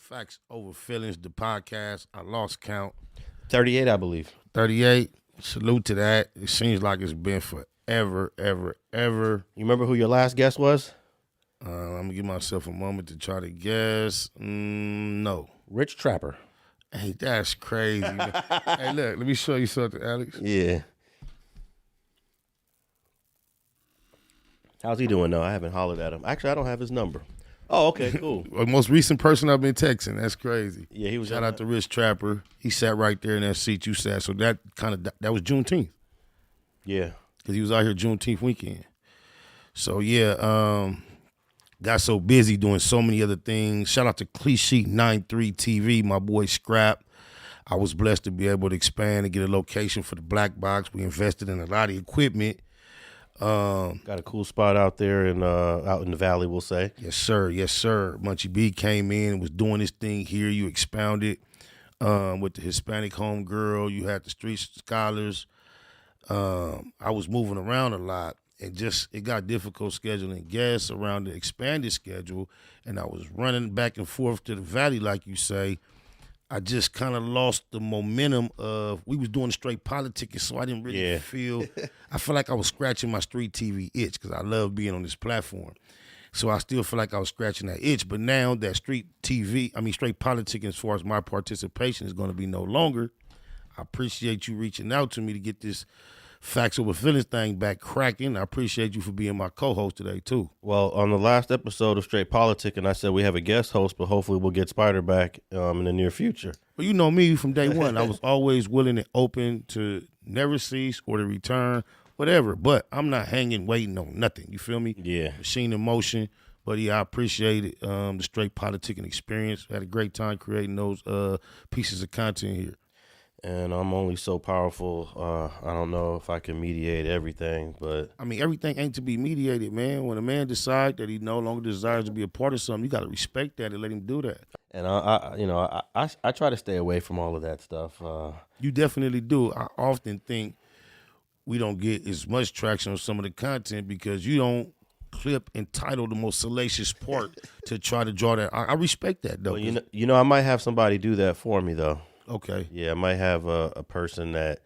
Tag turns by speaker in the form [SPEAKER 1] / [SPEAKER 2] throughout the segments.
[SPEAKER 1] Factz Ova Feelinz, the podcast. I lost count.
[SPEAKER 2] 38, I believe.
[SPEAKER 1] 38. Salute to that. It seems like it's been forever, ever.
[SPEAKER 2] You remember who your last guest was?
[SPEAKER 1] I'm going to give myself a moment to try to guess. No.
[SPEAKER 2] Rich Trapper.
[SPEAKER 1] Hey, that's crazy. Hey, look, let me show you something, Alex.
[SPEAKER 2] Yeah. How's he doing though? I haven't hollered at him. Actually, I don't have his number. Oh, okay, cool.
[SPEAKER 1] The most recent person I've been texting. That's crazy.
[SPEAKER 2] Yeah, he was.
[SPEAKER 1] Shout out to Rich Trapper. He sat right there in that seat you sat. So that was Juneteenth.
[SPEAKER 2] Yeah.
[SPEAKER 1] Because he was out here Juneteenth weekend. So, yeah, got so busy doing so many other things. Shout out to Cliche 93 TV, my boy Scrap. I was blessed to be able to expand and get a location for the Black Box. We invested in a lot of equipment.
[SPEAKER 2] Got a cool spot out there out in the valley, we'll say.
[SPEAKER 1] Yes, sir. Yes, sir. Munchie B came in and was doing his thing here. You expounded with the Hispanic homegirl. You had the Street Scholars. I was moving around a lot. And it got difficult scheduling guests around the expanded schedule, and I was running back and forth to the valley, like you say. I just kind of lost the momentum of, we was doing straight politicking, so I didn't really feel, I feel like I was scratching my StreetTV itch because I love being on this platform. So I still feel like I was scratching that itch, but now that straight politicking as far as my participation is going to be no longer, I appreciate you reaching out to me to get this Factz Ova Feelinz thing back cracking. I appreciate you for being my co-host today, too.
[SPEAKER 2] Well, on the last episode of Straight Politicking, I said we have a guest host, but hopefully we'll get Spider back in the near future.
[SPEAKER 1] Well, you know me from day one. I was always willing and open to never cease or to return, whatever. But I'm not hanging, waiting on nothing. You feel me?
[SPEAKER 2] Yeah.
[SPEAKER 1] Machine in motion. But, yeah, I appreciated the straight politicking experience. Had a great time creating those pieces of content here.
[SPEAKER 2] And I'm only so powerful. I don't know if I can mediate everything, but
[SPEAKER 1] I mean, everything ain't to be mediated, man. When a man decides that he no longer desires to be a part of something, you got to respect that and let him do that.
[SPEAKER 2] And I try to stay away from all of that stuff.
[SPEAKER 1] You definitely do. I often think we don't get as much traction on some of the content because you don't clip and title the most salacious part to try to draw that. I respect that though.
[SPEAKER 2] Well, I might have somebody do that for me though.
[SPEAKER 1] Okay.
[SPEAKER 2] Yeah, I might have a person that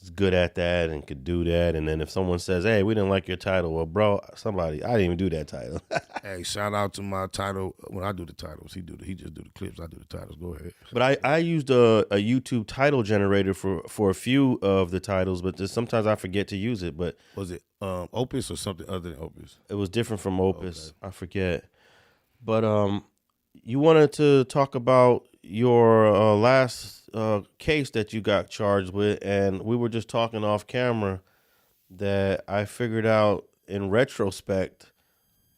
[SPEAKER 2] is good at that and could do that. And then if someone says, hey, we didn't like your title, well, bro, I didn't even do that title.
[SPEAKER 1] Hey, shout out to my title. When I do the titles, he just do the clips. I do the titles. Go ahead.
[SPEAKER 2] But I used a YouTube title generator for a few of the titles, but sometimes I forget to use it. But
[SPEAKER 1] was it Opus or something other than Opus?
[SPEAKER 2] It was different from Opus. Okay. I forget. But you wanted to talk about your last case that you got charged with, and we were just talking off camera that I figured out in retrospect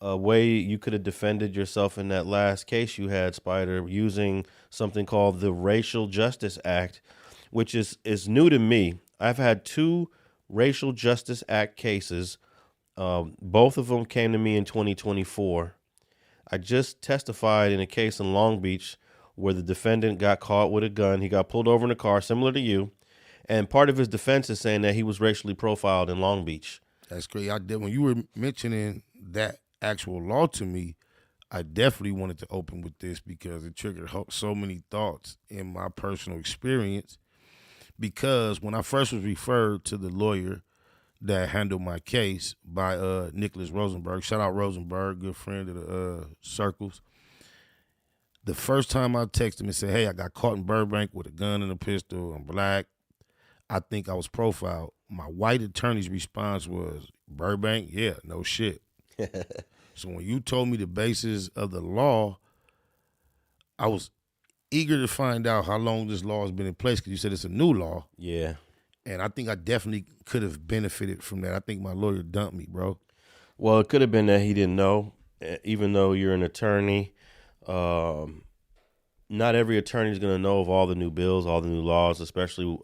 [SPEAKER 2] a way you could have defended yourself in that last case you had, Spider, using something called the Racial Justice Act, which is new to me. I've had 2 Racial Justice Act cases. Both of them came to me in 2024. I just testified in a case in Long Beach where the defendant got caught with a gun. He got pulled over in a car, similar to you. And part of his defense is saying that he was racially profiled in Long Beach.
[SPEAKER 1] That's great. When you were mentioning that actual law to me, I definitely wanted to open with this because it triggered so many thoughts in my personal experience. Because when I first was referred to the lawyer that handled my case by Nicholas Rosenberg, shout out Rosenberg, good friend of the circles. The first time I texted him and said, hey, I got caught in Burbank with a gun and a pistol. I'm black. I think I was profiled. My white attorney's response was, Burbank? Yeah, no shit. So when you told me the basis of the law, I was eager to find out how long this law has been in place because you said it's a new law.
[SPEAKER 2] Yeah.
[SPEAKER 1] And I think I definitely could have benefited from that. I think my lawyer dumped me, bro.
[SPEAKER 2] Well, it could have been that he didn't know, even though you're an attorney. Not every attorney is going to know of all the new bills, all the new laws, especially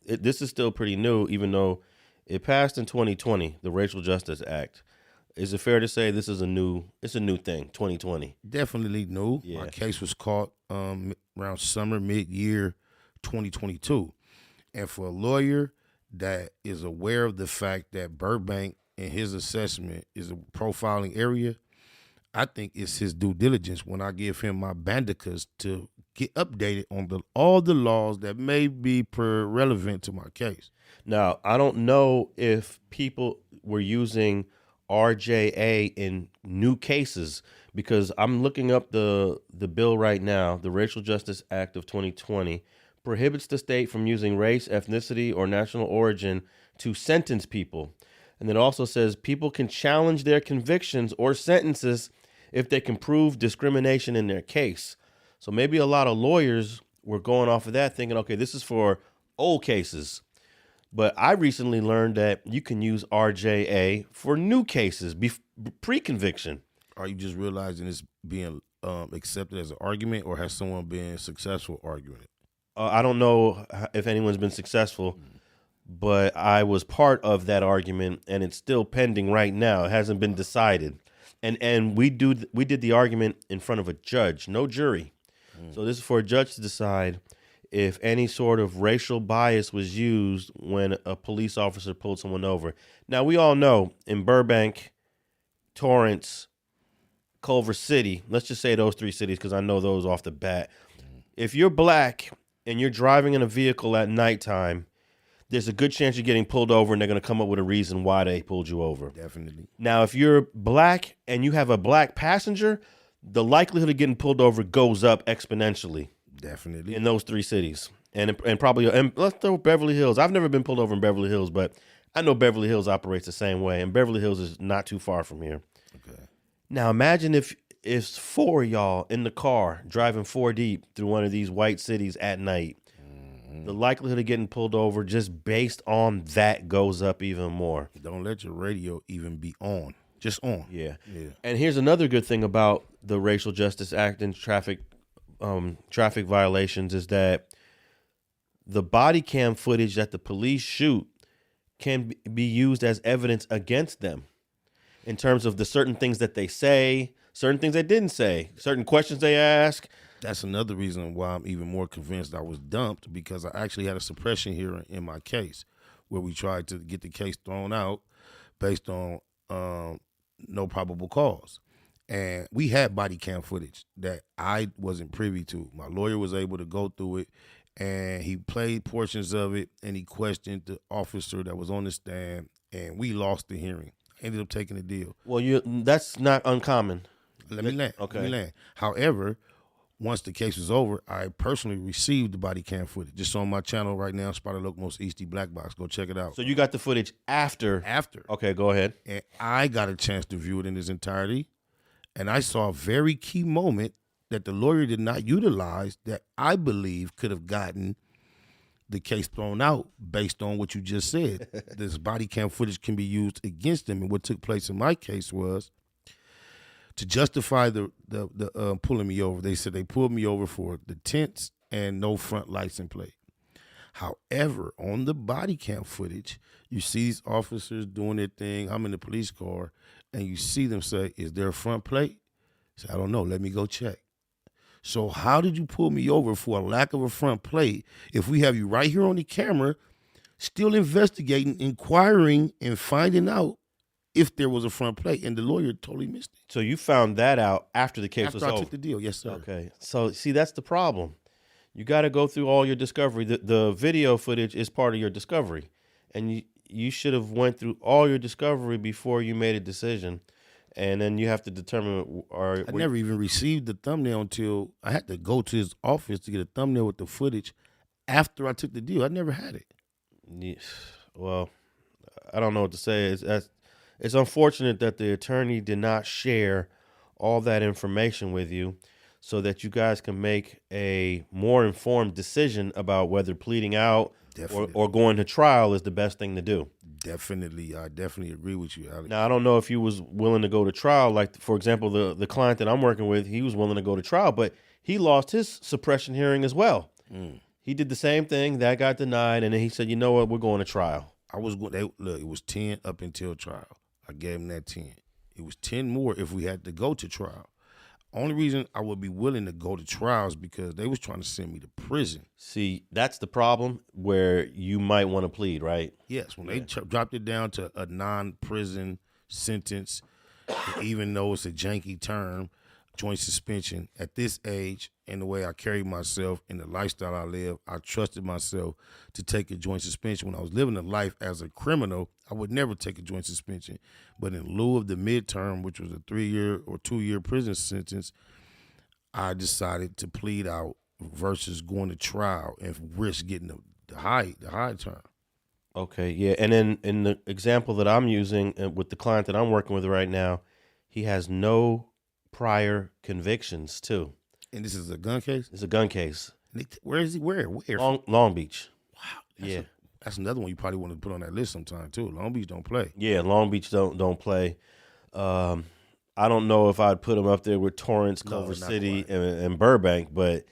[SPEAKER 2] this is still pretty new, even though it passed in 2020, the Racial Justice Act. Is it fair to say this is a new thing, 2020?
[SPEAKER 1] Definitely new.
[SPEAKER 2] Yeah.
[SPEAKER 1] My case was caught around summer, mid-year 2022. And for a lawyer that is aware of the fact that Burbank, in his assessment, is a profiling area, I think it's his due diligence when I give him my bandicas to get updated on all the laws that may be relevant to my case.
[SPEAKER 2] Now, I don't know if people were using RJA in new cases, because I'm looking up the bill right now. The Racial Justice Act of 2020 prohibits the state from using race, ethnicity, or national origin to sentence people. And it also says people can challenge their convictions or sentences if they can prove discrimination in their case. So maybe a lot of lawyers were going off of that thinking, okay, this is for old cases. But I recently learned that you can use RJA for new cases, pre-conviction.
[SPEAKER 1] Are you just realizing it's being accepted as an argument, or has someone been successful arguing it?
[SPEAKER 2] I don't know if anyone's been successful, but I was part of that argument, and it's still pending right now. It hasn't been decided. And we did the argument in front of a judge, no jury. So this is for a judge to decide if any sort of racial bias was used when a police officer pulled someone over. Now, we all know in Burbank, Torrance, Culver City, let's just say those three cities because I know those off the bat. If you're black and you're driving in a vehicle at nighttime, there's a good chance you're getting pulled over, and they're going to come up with a reason why they pulled you over.
[SPEAKER 1] Definitely.
[SPEAKER 2] Now, if you're black and you have a black passenger, the likelihood of getting pulled over goes up exponentially.
[SPEAKER 1] Definitely.
[SPEAKER 2] In those three cities. And probably, and let's throw Beverly Hills. I've never been pulled over in Beverly Hills, but I know Beverly Hills operates the same way, and Beverly Hills is not too far from here.
[SPEAKER 1] Okay.
[SPEAKER 2] Now, imagine if it's four of y'all in the car driving four deep through one of these white cities at night. The likelihood of getting pulled over just based on that goes up even more.
[SPEAKER 1] Don't let your radio even be on. Just on.
[SPEAKER 2] Yeah. And here's another good thing about the Racial Justice Act and traffic violations is that the body cam footage that the police shoot can be used as evidence against them in terms of the certain things that they say, certain things they didn't say, certain questions they ask.
[SPEAKER 1] That's another reason why I'm even more convinced I was dumped, because I actually had a suppression hearing in my case where we tried to get the case thrown out based on no probable cause. And we had body cam footage that I wasn't privy to. My lawyer was able to go through it, and he played portions of it, and he questioned the officer that was on the stand, and we lost the hearing. Ended up taking the deal.
[SPEAKER 2] Well, that's not uncommon.
[SPEAKER 1] Let me land.
[SPEAKER 2] Okay.
[SPEAKER 1] Let me land. However, once the case was over, I personally received the body cam footage. Just on my channel right now, Spider Loc Most Easty Black Box. Go check it out.
[SPEAKER 2] So you got the footage after?
[SPEAKER 1] After.
[SPEAKER 2] Okay, go ahead.
[SPEAKER 1] And I got a chance to view it in its entirety. And I saw a very key moment that the lawyer did not utilize that I believe could have gotten the case thrown out based on what you just said. This body cam footage can be used against them. And what took place in my case was to justify the pulling me over. They said they pulled me over for the tents and no front license plate. However, on the body cam footage, you see these officers doing their thing. I'm in the police car, and you see them say, "Is there a front plate?" I said, "I don't know. Let me go check." So how did you pull me over for a lack of a front plate if we have you right here on the camera still investigating, inquiring, and finding out if there was a front plate? And the lawyer totally missed it.
[SPEAKER 2] So you found that out after the case was over?
[SPEAKER 1] After I took the deal, yes, sir.
[SPEAKER 2] Okay. So, see, that's the problem. You got to go through all your discovery. The video footage is part of your discovery. And you should have went through all your discovery before you made a decision. And then you have to determine.
[SPEAKER 1] I never even received the thumbnail until I had to go to his office to get a thumbnail with the footage after I took the deal. I never had it.
[SPEAKER 2] Well, I don't know what to say. It's unfortunate that the attorney did not share all that information with you so that you guys can make a more informed decision about whether pleading out or going to trial is the best thing to do.
[SPEAKER 1] Definitely. I definitely agree with you, Alex.
[SPEAKER 2] Now, I don't know if you was willing to go to trial. Like, for example, the client that I'm working with, he was willing to go to trial, but he lost his suppression hearing as well. He did the same thing. That got denied, and then he said, you know what, we're going to trial.
[SPEAKER 1] Look, it was 10 up until trial. I gave him that 10. It was 10 more if we had to go to trial. Only reason I would be willing to go to trial is because they was trying to send me to prison.
[SPEAKER 2] See, that's the problem where you might want to plead, right?
[SPEAKER 1] Yes, when they dropped it down to a non-prison sentence, And even though it's a janky term, joint suspension, at this age and the way I carry myself and the lifestyle I live, I trusted myself to take a joint suspension. When I was living a life as a criminal, I would never take a joint suspension. But in lieu of the midterm, which was a 3-year or 2-year prison sentence, I decided to plead out versus going to trial and risk getting the high term.
[SPEAKER 2] Okay, yeah. And then in the example that I'm using with the client that I'm working with right now, he has no prior convictions too.
[SPEAKER 1] And this is a gun case?
[SPEAKER 2] It's a gun case.
[SPEAKER 1] Where is he? Where?
[SPEAKER 2] Long Beach.
[SPEAKER 1] Wow. That's another one you probably want to put on that list sometime too. Long Beach don't play.
[SPEAKER 2] Yeah, Long Beach don't play. I don't know if I'd put him up there with Torrance, Culver City, and Burbank, but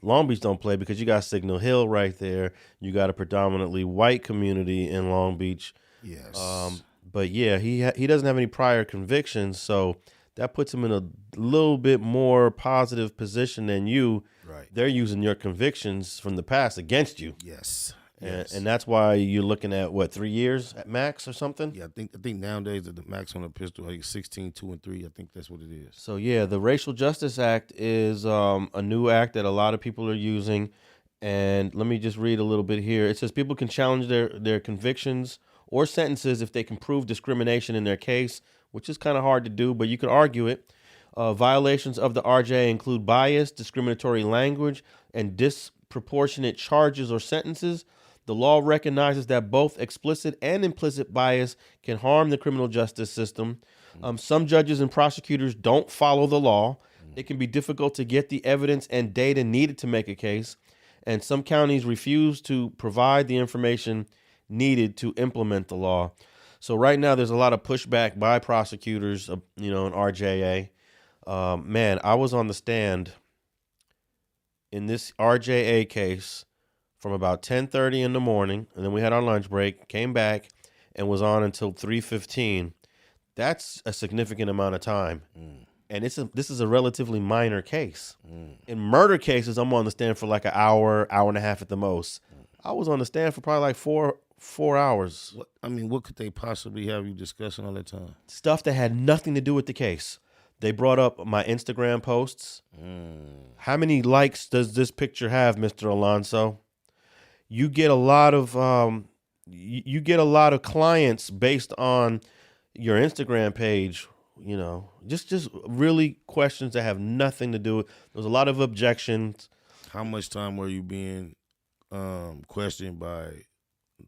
[SPEAKER 2] Long Beach don't play because you got Signal Hill right there. You got a predominantly white community in Long Beach.
[SPEAKER 1] Yes.
[SPEAKER 2] But yeah, he doesn't have any prior convictions, so that puts him in a little bit more positive position than you.
[SPEAKER 1] Right.
[SPEAKER 2] They're using your convictions from the past against you.
[SPEAKER 1] Yes.
[SPEAKER 2] And that's why you're looking at, what, 3 years at max or something?
[SPEAKER 1] Yeah, I think nowadays the max on a pistol, like 16, 2, and 3. I think that's what it is.
[SPEAKER 2] So yeah, the Racial Justice Act is a new act that a lot of people are using. And let me just read a little bit here. It says people can challenge their convictions or sentences if they can prove discrimination in their case, which is kind of hard to do, but you could argue it. Violations of the RJA include bias, discriminatory language, and disproportionate charges or sentences. The law recognizes that both explicit and implicit bias can harm the criminal justice system. Some judges and prosecutors don't follow the law. It can be difficult to get the evidence and data needed to make a case. And some counties refuse to provide the information needed to implement the law. So right now there's a lot of pushback by prosecutors, in RJA. Man, I was on the stand in this RJA case from about 10:30 in the morning, and then we had our lunch break, came back, and was on until 3:15. That's a significant amount of time. And this is a relatively minor case. In murder cases, I'm on the stand for like an hour and a half at the most. I was on the stand for probably like four hours.
[SPEAKER 1] What could they possibly have you discussing all that time?
[SPEAKER 2] Stuff that had nothing to do with the case. They brought up my Instagram posts. How many likes does this picture have, Mr. Alonso? You get a lot of clients based on your Instagram page. Just really questions that have nothing to do with. There's a lot of objections.
[SPEAKER 1] How much time were you being questioned by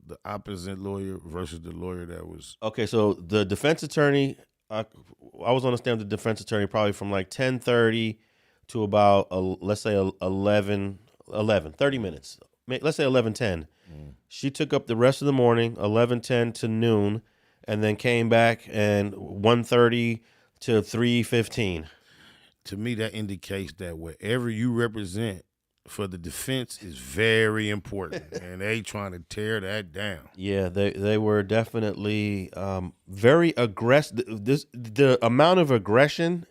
[SPEAKER 1] the opposite lawyer versus the lawyer that was? Okay,
[SPEAKER 2] so the defense attorney, I was on the stand with the defense attorney probably from like 10:30 to about let's say 11, 30 minutes. Let's say 11:10. She took up the rest of the morning, 11:10 to noon, and then came back and 1:30 to 3:15.
[SPEAKER 1] To me, that indicates that wherever you represent for the defense is very important, and they trying to tear that down.
[SPEAKER 2] Yeah, they were definitely very aggressive. The amount of aggression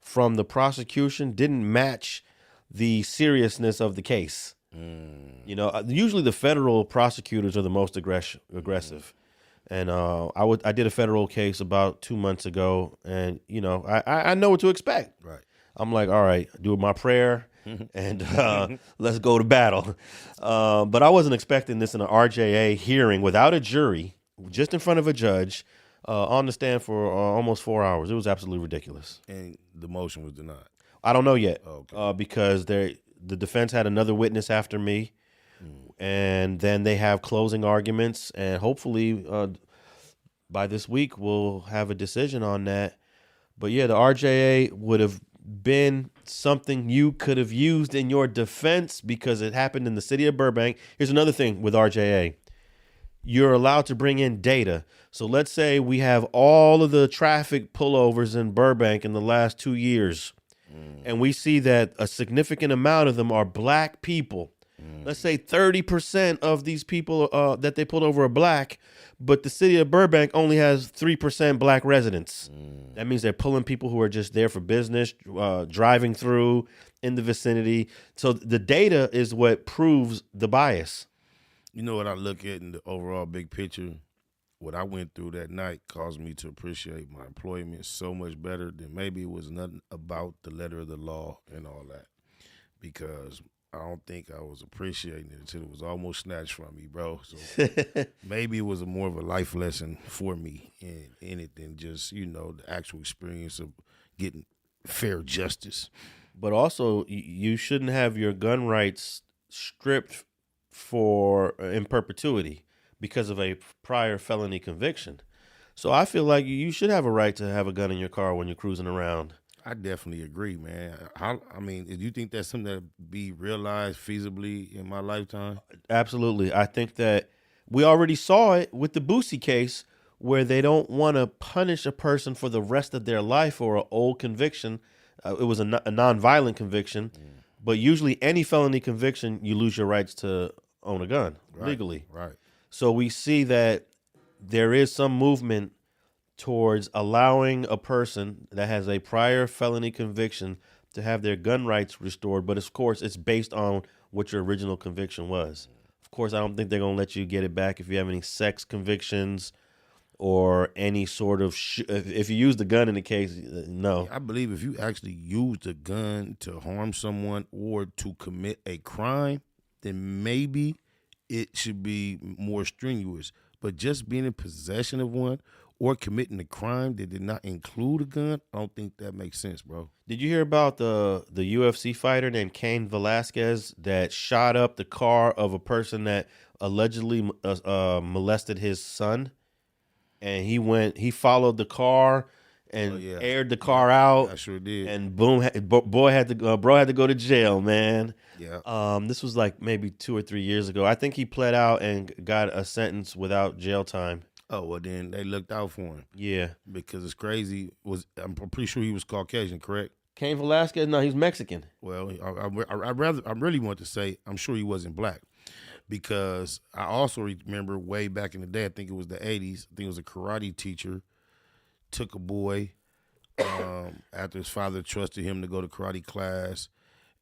[SPEAKER 2] from the prosecution didn't match the seriousness of the case. Usually the federal prosecutors are the most aggressive. And I did a federal case about 2 months ago, and I know what to expect.
[SPEAKER 1] Right.
[SPEAKER 2] I'm like, all right, do my prayer, and let's go to battle. But I wasn't expecting this in an RJA hearing without a jury, just in front of a judge, on the stand for almost 4 hours. It was absolutely ridiculous.
[SPEAKER 1] And the motion was denied.
[SPEAKER 2] I don't know yet,
[SPEAKER 1] okay.
[SPEAKER 2] Because the defense had another witness after me. And then they have closing arguments, and hopefully by this week we'll have a decision on that. But yeah, the RJA would have been something you could have used in your defense because it happened in the city of Burbank. Here's another thing with RJA. You're allowed to bring in data. So let's say we have all of the traffic pullovers in Burbank in the last 2 years, and we see that a significant amount of them are black people. Let's say 30% of these people that they pulled over are black, but the city of Burbank only has 3% black residents. That means they're pulling people who are just there for business, driving through in the vicinity. So the data is what proves the bias.
[SPEAKER 1] You know what I look at in the overall big picture? what I went through that night caused me to appreciate my employment so much better than maybe it was nothing about the letter of the law and all that. Because I don't think I was appreciating it until it was almost snatched from me, bro. So maybe it was more of a life lesson for me in it than just, the actual experience of getting fair justice.
[SPEAKER 2] But also, you shouldn't have your gun rights stripped in perpetuity because of a prior felony conviction. So I feel like you should have a right to have a gun in your car when you're cruising around.
[SPEAKER 1] I definitely agree, man. Do you think that's something that be realized feasibly in my lifetime?
[SPEAKER 2] Absolutely. I think that we already saw it with the Boosie case, where they don't want to punish a person for the rest of their life for an old conviction. It was a non-violent conviction, but usually any felony conviction, you lose your rights to own a gun legally.
[SPEAKER 1] Right.
[SPEAKER 2] So we see that there is some movement towards allowing a person that has a prior felony conviction to have their gun rights restored. But of course, it's based on what your original conviction was. Of course, I don't think they're going to let you get it back if you have any sex convictions or any sort of if you use the gun in the case. No,
[SPEAKER 1] I believe if you actually use the gun to harm someone or to commit a crime, then maybe it should be more strenuous. But just being in possession of one or committing a crime that did not include a gun, I don't think that makes sense, bro.
[SPEAKER 2] Did you hear about the UFC fighter named Cain Velasquez that shot up the car of a person that allegedly molested his son? And he followed the car and aired the car out.
[SPEAKER 1] I sure did.
[SPEAKER 2] And boom, bro had to go to jail, man.
[SPEAKER 1] Yeah.
[SPEAKER 2] This was like maybe 2 or 3 years ago. I think he pled out and got a sentence without jail time.
[SPEAKER 1] Oh, well, then they looked out for him.
[SPEAKER 2] Yeah.
[SPEAKER 1] Because it's crazy. I'm pretty sure he was Caucasian, correct?
[SPEAKER 2] Cain Velasquez? No, he's Mexican.
[SPEAKER 1] Well, I really want to say I'm sure he wasn't black. Because I also remember way back in the day, I think it was the 80s, I think it was a karate teacher, took a boy after his father trusted him to go to karate class,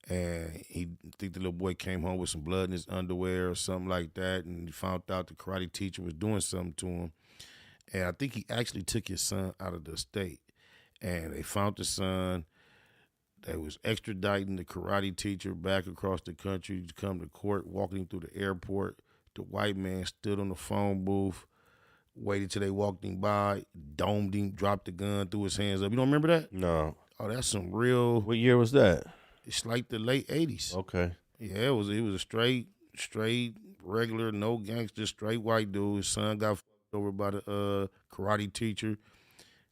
[SPEAKER 1] and I think the little boy came home with some blood in his underwear or something like that, and he found out the karate teacher was doing something to him. And I think he actually took his son out of the state, and they found the son. They was extraditing the karate teacher back across the country to come to court, walking him through the airport. The white man stood on the phone booth, waited till they walked him by, domed him, dropped the gun, threw his hands up. You don't remember that?
[SPEAKER 2] No.
[SPEAKER 1] Oh, that's some real.
[SPEAKER 2] What year was that?
[SPEAKER 1] It's like the late 80s.
[SPEAKER 2] Okay.
[SPEAKER 1] Yeah, it was a straight, regular, no gangster, straight white dude. His son got fucked over by the karate teacher.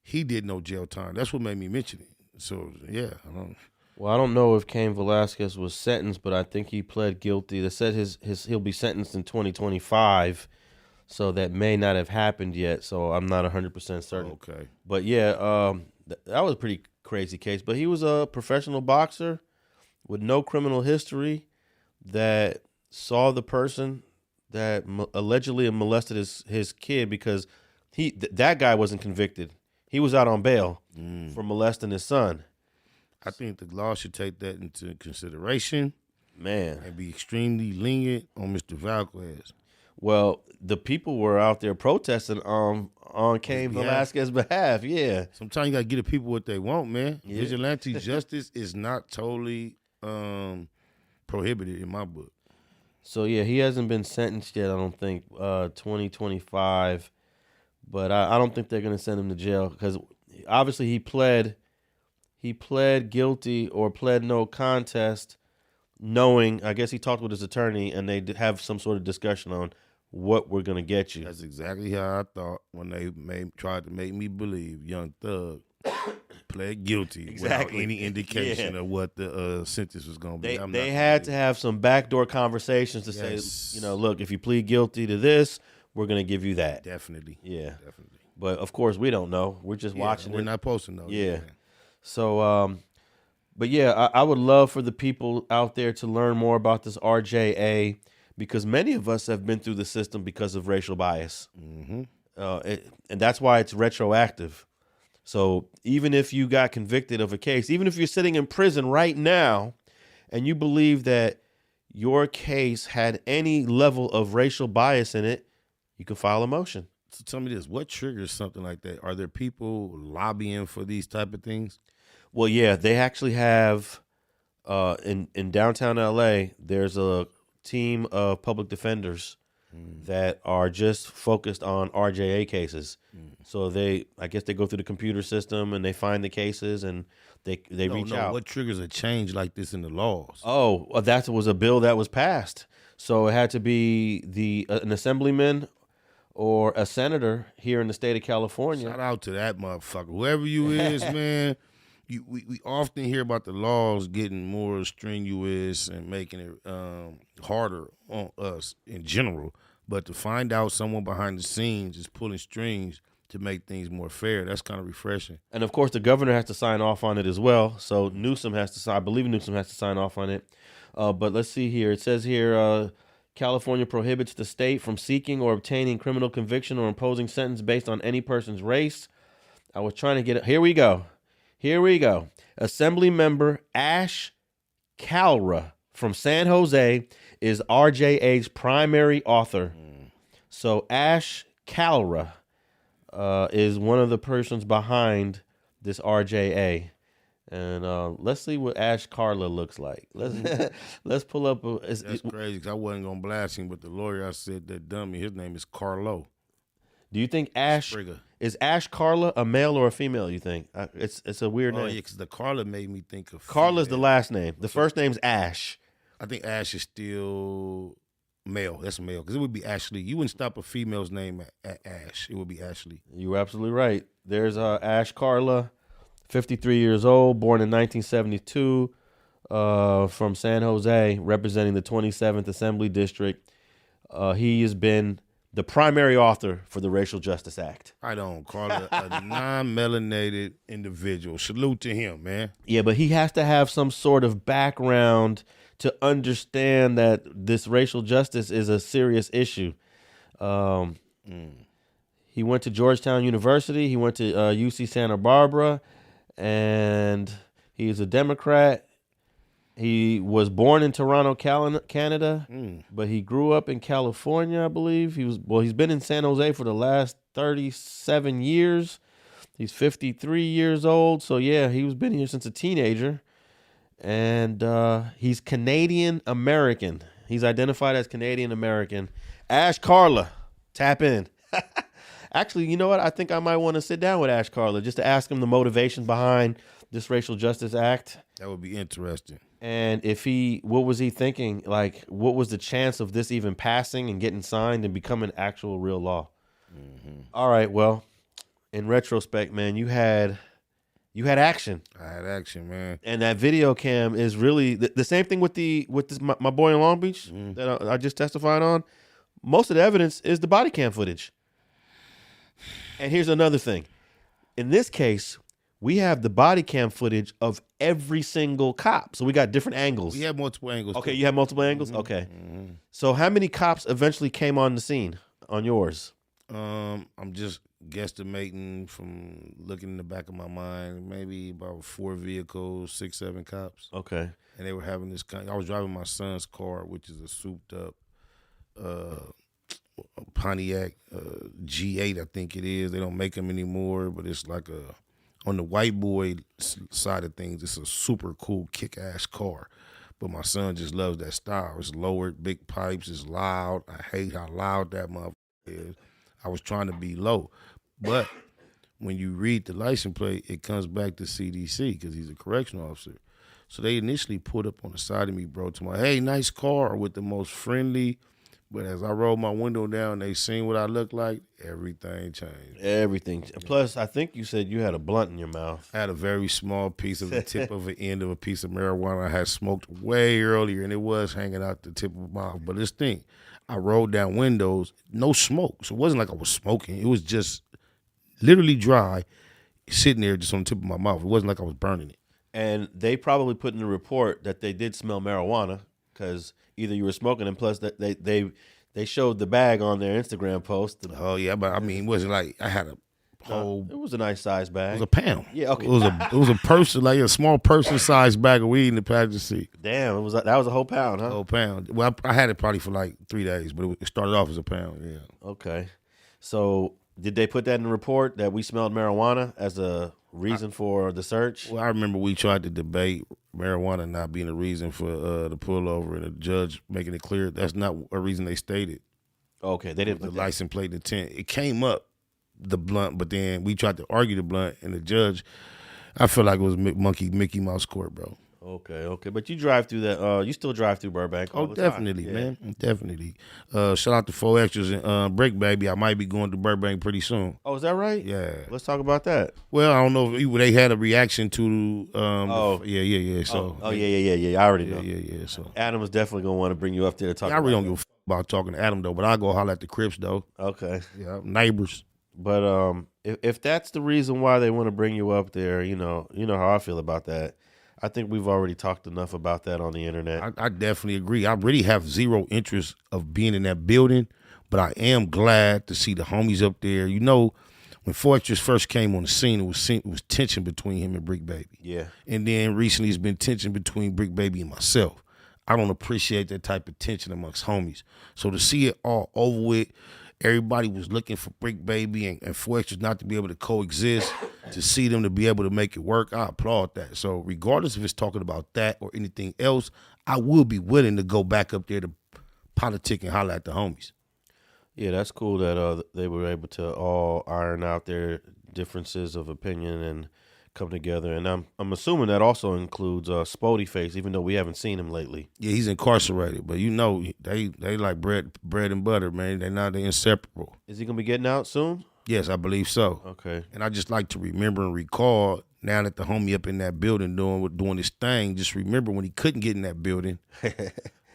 [SPEAKER 1] He did no jail time. That's what made me mention it. So, yeah, I don't.
[SPEAKER 2] Well, I don't know if Cain Velasquez was sentenced, but I think he pled guilty. They said he'll be sentenced in 2025, so that may not have happened yet. So I'm not 100% certain.
[SPEAKER 1] Okay.
[SPEAKER 2] But yeah, that was a pretty crazy case. But he was a professional boxer with no criminal history that saw the person that allegedly molested his kid, because that guy wasn't convicted. He was out on bail for molesting his son.
[SPEAKER 1] I think the law should take that into consideration,
[SPEAKER 2] man,
[SPEAKER 1] and be extremely lenient on Mr. Velasquez.
[SPEAKER 2] Well, the people were out there protesting on Cain Velasquez's behalf. Yeah.
[SPEAKER 1] Sometimes you gotta give the people what they want, man. Yeah. Vigilante justice is not totally prohibited in my book.
[SPEAKER 2] So yeah, he hasn't been sentenced yet. I don't think 2025. But I don't think they're going to send him to jail, because obviously he pled guilty or pled no contest, knowing, I guess he talked with his attorney and they have some sort of discussion on what we're going to get you.
[SPEAKER 1] That's exactly how I thought when they tried to make me believe Young Thug pled guilty without any indication of what the sentence was going to be.
[SPEAKER 2] They had to have some backdoor conversations to say, look, if you plead guilty to this, we're going to give you that.
[SPEAKER 1] Definitely.
[SPEAKER 2] Yeah.
[SPEAKER 1] Definitely.
[SPEAKER 2] But, of course, we don't know. We're just watching
[SPEAKER 1] We're not posting those.
[SPEAKER 2] Yeah. So, but, yeah, I would love for the people out there to learn more about this RJA, because many of us have been through the system because of racial bias.
[SPEAKER 1] Mm-hmm.
[SPEAKER 2] And that's why it's retroactive. So even if you got convicted of a case, even if you're sitting in prison right now and you believe that your case had any level of racial bias in it, you can file a motion.
[SPEAKER 1] So tell me this: what triggers something like that? Are there people lobbying for these type of things?
[SPEAKER 2] Well, yeah, they actually have in downtown LA. There's a team of public defenders that are just focused on RJA cases. So I guess they go through the computer system and they find the cases and they reach out.
[SPEAKER 1] What triggers a change like this in the laws?
[SPEAKER 2] Oh, well, that was a bill that was passed. So it had to be an assemblyman or a senator here in the state of California.
[SPEAKER 1] Shout out to that motherfucker. Whoever you is, man. We often hear about the laws getting more strenuous and making it harder on us in general. But to find out someone behind the scenes is pulling strings to make things more fair, that's kind of refreshing.
[SPEAKER 2] And of course, the governor has to sign off on it as well. So Newsom has to sign. I believe Newsom has to sign off on it. But let's see here. It says here, California prohibits the state from seeking or obtaining criminal conviction or imposing sentence based on any person's race. I was trying to get it. Here we go. Assembly member Ash Kawla from San Jose is RJA's primary author. So Ash Kawla is one of the persons behind this RJA. And let's see what Ash Carla looks like. Let's pull up.
[SPEAKER 1] That's crazy because I wasn't going to blast him, but the lawyer I said that dummy, his name is Carlo.
[SPEAKER 2] Do you think Ash is Ash Carla a male or a female? You think it's a weird name?
[SPEAKER 1] Oh yeah, because the Carla made me think of
[SPEAKER 2] Carla's the last name. The first name's Ash.
[SPEAKER 1] I think Ash is still male. That's male because it would be Ashley. You wouldn't stop a female's name at Ash. It would be Ashley.
[SPEAKER 2] You were absolutely right. There's Ash Carla, 53 years old, born in 1972, from San Jose, representing the 27th Assembly District. He has been the primary author for the Racial Justice Act.
[SPEAKER 1] I don't call it a non-melanated individual. Salute to him, man.
[SPEAKER 2] Yeah, but he has to have some sort of background to understand that this racial justice is a serious issue. He went to Georgetown University. He went to UC Santa Barbara, and he is a Democrat. He was born in Toronto, Canada, but he grew up in California, I believe. He's been in San Jose for the last 37 years. He's 53 years old. So yeah, he's been here since a teenager. And he's Canadian American. He's identified as Canadian American. Ash Carla, tap in. Actually, you know what? I think I might want to sit down with Ash Carla just to ask him the motivation behind this Racial Justice Act.
[SPEAKER 1] That would be interesting.
[SPEAKER 2] And what was he thinking? Like, what was the chance of this even passing and getting signed and becoming actual real law? All right, well, in retrospect, man, you had action.
[SPEAKER 1] I had action, man.
[SPEAKER 2] And that video cam is really the same thing with my boy in Long Beach that I just testified on. Most of the evidence is the body cam footage. And here's another thing. In this case, we have the body cam footage of every single cop. So we got different angles.
[SPEAKER 1] We have multiple angles.
[SPEAKER 2] Okay, you have multiple angles? Okay. So how many cops eventually came on the scene on yours?
[SPEAKER 1] I'm just guesstimating from looking in the back of my mind, maybe about 4 vehicles, 6, 7 cops.
[SPEAKER 2] Okay.
[SPEAKER 1] And they were having this I was driving my son's car, which is a souped up Pontiac G8, I think it is. They don't make them anymore, but it's like on the white boy side of things, it's a super cool kick-ass car. But my son just loves that style. It's lowered, big pipes, it's loud. I hate how loud that motherfucker is. I was trying to be low. But when you read the license plate, it comes back to CDC because he's a correctional officer. So they initially put up on the side of me, bro, to my, hey, nice car, with the most friendly. But as I rolled my window down, they seen what I looked like. Everything changed.
[SPEAKER 2] Everything. Plus, I think you said you had a blunt in your mouth.
[SPEAKER 1] I had a very small piece of the tip of an end of a piece of marijuana I had smoked way earlier, and it was hanging out the tip of my mouth. But this thing, I rolled down windows, no smoke. So it wasn't like I was smoking. It was just literally dry, sitting there just on the tip of my mouth. It wasn't like I was burning it.
[SPEAKER 2] And they probably put in the report that they did smell marijuana because either you were smoking, and plus that they showed the bag on their Instagram post.
[SPEAKER 1] Oh yeah, but I mean, it wasn't like I had a whole.
[SPEAKER 2] It was a nice size bag.
[SPEAKER 1] It was a pound.
[SPEAKER 2] Yeah, okay.
[SPEAKER 1] It was a person, like a small person sized bag of weed in the passenger seat.
[SPEAKER 2] Damn, that was a whole pound, huh?
[SPEAKER 1] A whole pound. Well, I had it probably for like 3 days, but it started off as a pound. Yeah.
[SPEAKER 2] Okay. So did they put that in the report that we smelled marijuana as a reason for the search?
[SPEAKER 1] Well, I remember we tried to debate marijuana not being a reason for the pullover, and the judge making it clear that's not a reason they stated.
[SPEAKER 2] Okay, they didn't
[SPEAKER 1] The
[SPEAKER 2] put that.
[SPEAKER 1] license plate intent. It came up, the blunt, but then we tried to argue the blunt, and the judge, I feel like it was Mickey Mouse court, bro.
[SPEAKER 2] Okay. But you drive through that. You still drive through Burbank all the time.
[SPEAKER 1] Definitely, man. Definitely. Shout out to 4 Extras and Break Baby. I might be going to Burbank pretty soon.
[SPEAKER 2] Oh, is that right?
[SPEAKER 1] Yeah.
[SPEAKER 2] Let's talk about that.
[SPEAKER 1] Well, I don't know if they had a reaction to. Yeah. So.
[SPEAKER 2] Yeah. I already know.
[SPEAKER 1] Yeah. So.
[SPEAKER 2] Adam is definitely gonna want to bring you up there to talk.
[SPEAKER 1] I really don't give a about talking to Adam though, but I'll go holler at the Crips though.
[SPEAKER 2] Okay.
[SPEAKER 1] Yeah, neighbors.
[SPEAKER 2] But if that's the reason why they want to bring you up there, you know how I feel about that. I think we've already talked enough about that on the internet.
[SPEAKER 1] I definitely agree. I really have zero interest of being in that building, but I am glad to see the homies up there. You know, when 4 Extras first came on the scene, it was tension between him and Brick Baby.
[SPEAKER 2] Yeah.
[SPEAKER 1] And then recently it's been tension between Brick Baby and myself. I don't appreciate that type of tension amongst homies. So to see it all over with, everybody was looking for Brick Baby and 4 Extras not to be able to coexist, to see them to be able to make it work. I applaud that. So regardless if it's talking about that or anything else, I will be willing to go back up there to politic and holler at the homies.
[SPEAKER 2] Yeah, that's cool that they were able to all iron out their differences of opinion and come together. And I'm assuming that also includes Spody Face, even though we haven't seen him lately.
[SPEAKER 1] Yeah, he's incarcerated, but you know they like bread and butter, man. They're inseparable.
[SPEAKER 2] Is he gonna be getting out soon?
[SPEAKER 1] Yes, I believe so.
[SPEAKER 2] Okay.
[SPEAKER 1] And I just like to remember and recall, now that the homie up in that building doing his thing, just remember when he couldn't get in that building,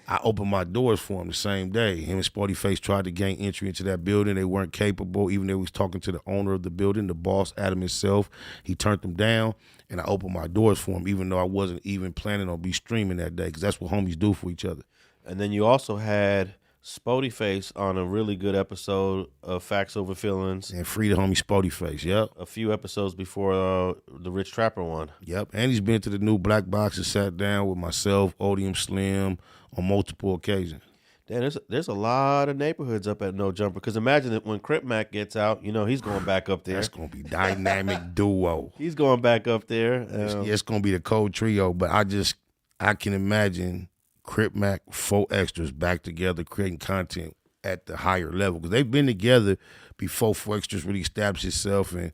[SPEAKER 1] I opened my doors for him the same day. Him and Spotty Face tried to gain entry into that building. They weren't capable, even though he was talking to the owner of the building, the boss, Adam himself. He turned them down, and I opened my doors for him, even though I wasn't even planning on be streaming that day, because that's what homies do for each other.
[SPEAKER 2] And then you also had Spody Face on a really good episode of Factz Ova Feelinz.
[SPEAKER 1] And free the homie Spotty Face, yep.
[SPEAKER 2] A few episodes before the Rich Trapper one.
[SPEAKER 1] Yep, and he's been to the new Black Box and sat down with myself, Odium Slim, on multiple occasions.
[SPEAKER 2] Dan, there's a lot of neighborhoods up at No Jumper. Because imagine that when Crip Mac gets out, he's going back up there.
[SPEAKER 1] That's going to be dynamic duo.
[SPEAKER 2] He's going back up there.
[SPEAKER 1] It's going to be the cold trio, but I can imagine Crip Mac, 4 Extras back together creating content at the higher level. Because they've been together before 4 Extras really established itself, and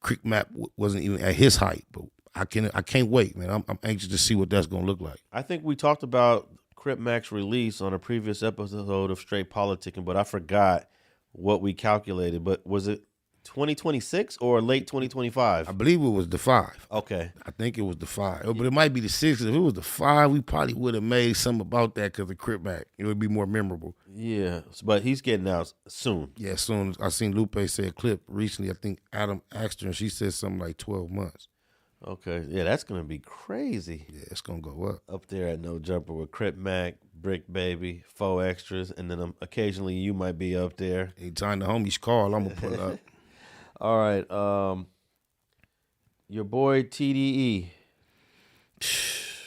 [SPEAKER 1] Crip Mac wasn't even at his height. But I can't wait, man. I'm anxious to see what that's going to look like.
[SPEAKER 2] I think we talked about Crip Mac's release on a previous episode of Straight Politicking, but I forgot what we calculated. But was it 2026 or late 2025?
[SPEAKER 1] I believe it was the 5.
[SPEAKER 2] Okay.
[SPEAKER 1] I think it was the 5. But it might be the 6. If it was the 5, we probably would have made something about that because of Crip Mac. It would be more memorable.
[SPEAKER 2] Yeah, but he's getting out soon.
[SPEAKER 1] Yeah, soon. I seen Lupe say a clip recently. I think Adam asked her, and she said something like 12 months.
[SPEAKER 2] Okay. Yeah, that's going to be crazy.
[SPEAKER 1] Yeah, it's going to go up.
[SPEAKER 2] Up there at No Jumper with Crip Mac, Brick Baby, 4 Extras, and then occasionally you might be up there.
[SPEAKER 1] Anytime the homies call, I'm going to pull up.
[SPEAKER 2] All right. Your boy TDE,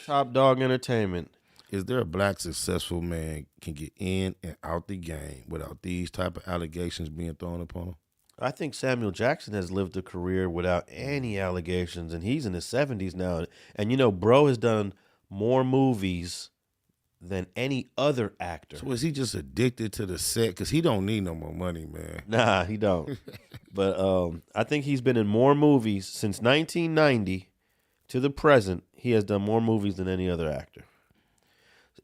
[SPEAKER 2] Top Dawg Entertainment.
[SPEAKER 1] Is there a black successful man can get in and out the game without these type of allegations being thrown upon him?
[SPEAKER 2] I think Samuel Jackson has lived a career without any allegations, and he's in his 70s now. And bro has done more movies than any other actor.
[SPEAKER 1] So is he just addicted to the set? Because he don't need no more money, man.
[SPEAKER 2] Nah, he don't. But I think he's been in more movies since 1990 to the present. He has done more movies than any other actor.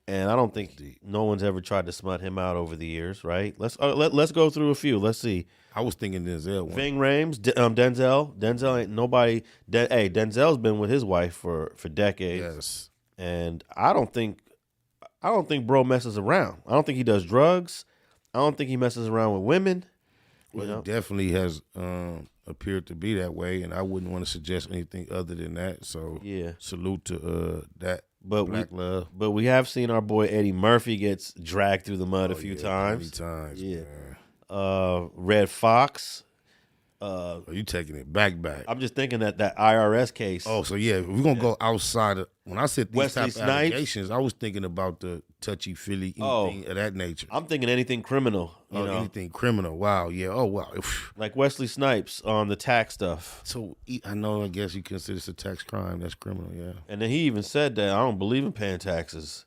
[SPEAKER 2] And I don't think no one's ever tried to smut him out over the years, right? Let's go through a few. Let's see.
[SPEAKER 1] I was thinking Denzel.
[SPEAKER 2] Ving Rhames, Denzel ain't nobody. Hey, Denzel's been with his wife for decades.
[SPEAKER 1] Yes.
[SPEAKER 2] And I don't think bro messes around. I don't think he does drugs. I don't think he messes around with women.
[SPEAKER 1] Well, it definitely has appeared to be that way, and I wouldn't want to suggest anything other than that. So
[SPEAKER 2] yeah,
[SPEAKER 1] salute to that.
[SPEAKER 2] But
[SPEAKER 1] black love.
[SPEAKER 2] But we have seen our boy Eddie Murphy gets dragged through the mud a few times.
[SPEAKER 1] Many times.
[SPEAKER 2] Yeah.
[SPEAKER 1] Man.
[SPEAKER 2] Red Fox.
[SPEAKER 1] Are you taking it back?
[SPEAKER 2] I'm just thinking that IRS case.
[SPEAKER 1] Oh, so yeah, we're gonna go outside of when I said these
[SPEAKER 2] Wesley
[SPEAKER 1] type of
[SPEAKER 2] Snipes?
[SPEAKER 1] allegations, I was thinking about the touchy-feely, anything of that nature.
[SPEAKER 2] I'm thinking anything criminal. You know?
[SPEAKER 1] Anything criminal. Wow, yeah. Oh, wow.
[SPEAKER 2] Like Wesley Snipes on the tax stuff.
[SPEAKER 1] So I guess you consider this a tax crime. That's criminal, yeah.
[SPEAKER 2] And then he even said that I don't believe in paying taxes.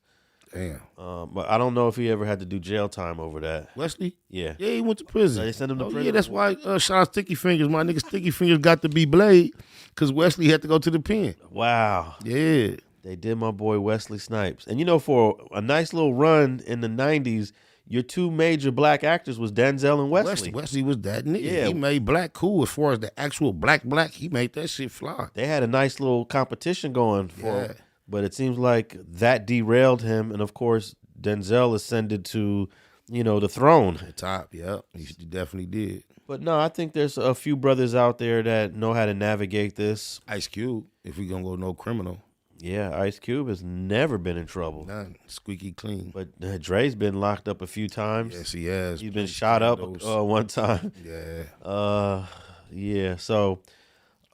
[SPEAKER 1] Damn.
[SPEAKER 2] But I don't know if he ever had to do jail time over that.
[SPEAKER 1] Wesley?
[SPEAKER 2] Yeah.
[SPEAKER 1] Yeah, he went to prison.
[SPEAKER 2] They sent him to prison.
[SPEAKER 1] Yeah, that's why shout out Sticky Fingers. My nigga Sticky Fingers got to be Blade because Wesley had to go to the pen.
[SPEAKER 2] Wow.
[SPEAKER 1] Yeah.
[SPEAKER 2] They did my boy Wesley Snipes. And you know, for a nice little run in the 90s, your two major black actors was Denzel and Wesley.
[SPEAKER 1] Wesley was that nigga.
[SPEAKER 2] Yeah.
[SPEAKER 1] He made black cool as far as the actual black. He made that shit fly.
[SPEAKER 2] They had a nice little competition going for him.
[SPEAKER 1] Yeah.
[SPEAKER 2] But it seems like that derailed him. And of course, Denzel ascended to, the throne.
[SPEAKER 1] The top, yeah. He definitely did.
[SPEAKER 2] But no, I think there's a few brothers out there that know how to navigate this.
[SPEAKER 1] Ice Cube, if we gonna go no criminal.
[SPEAKER 2] Yeah, Ice Cube has never been in trouble.
[SPEAKER 1] None. Squeaky clean.
[SPEAKER 2] But Dre's been locked up a few times.
[SPEAKER 1] Yes, he has.
[SPEAKER 2] He's been shot up one time.
[SPEAKER 1] Yeah.
[SPEAKER 2] Yeah. So,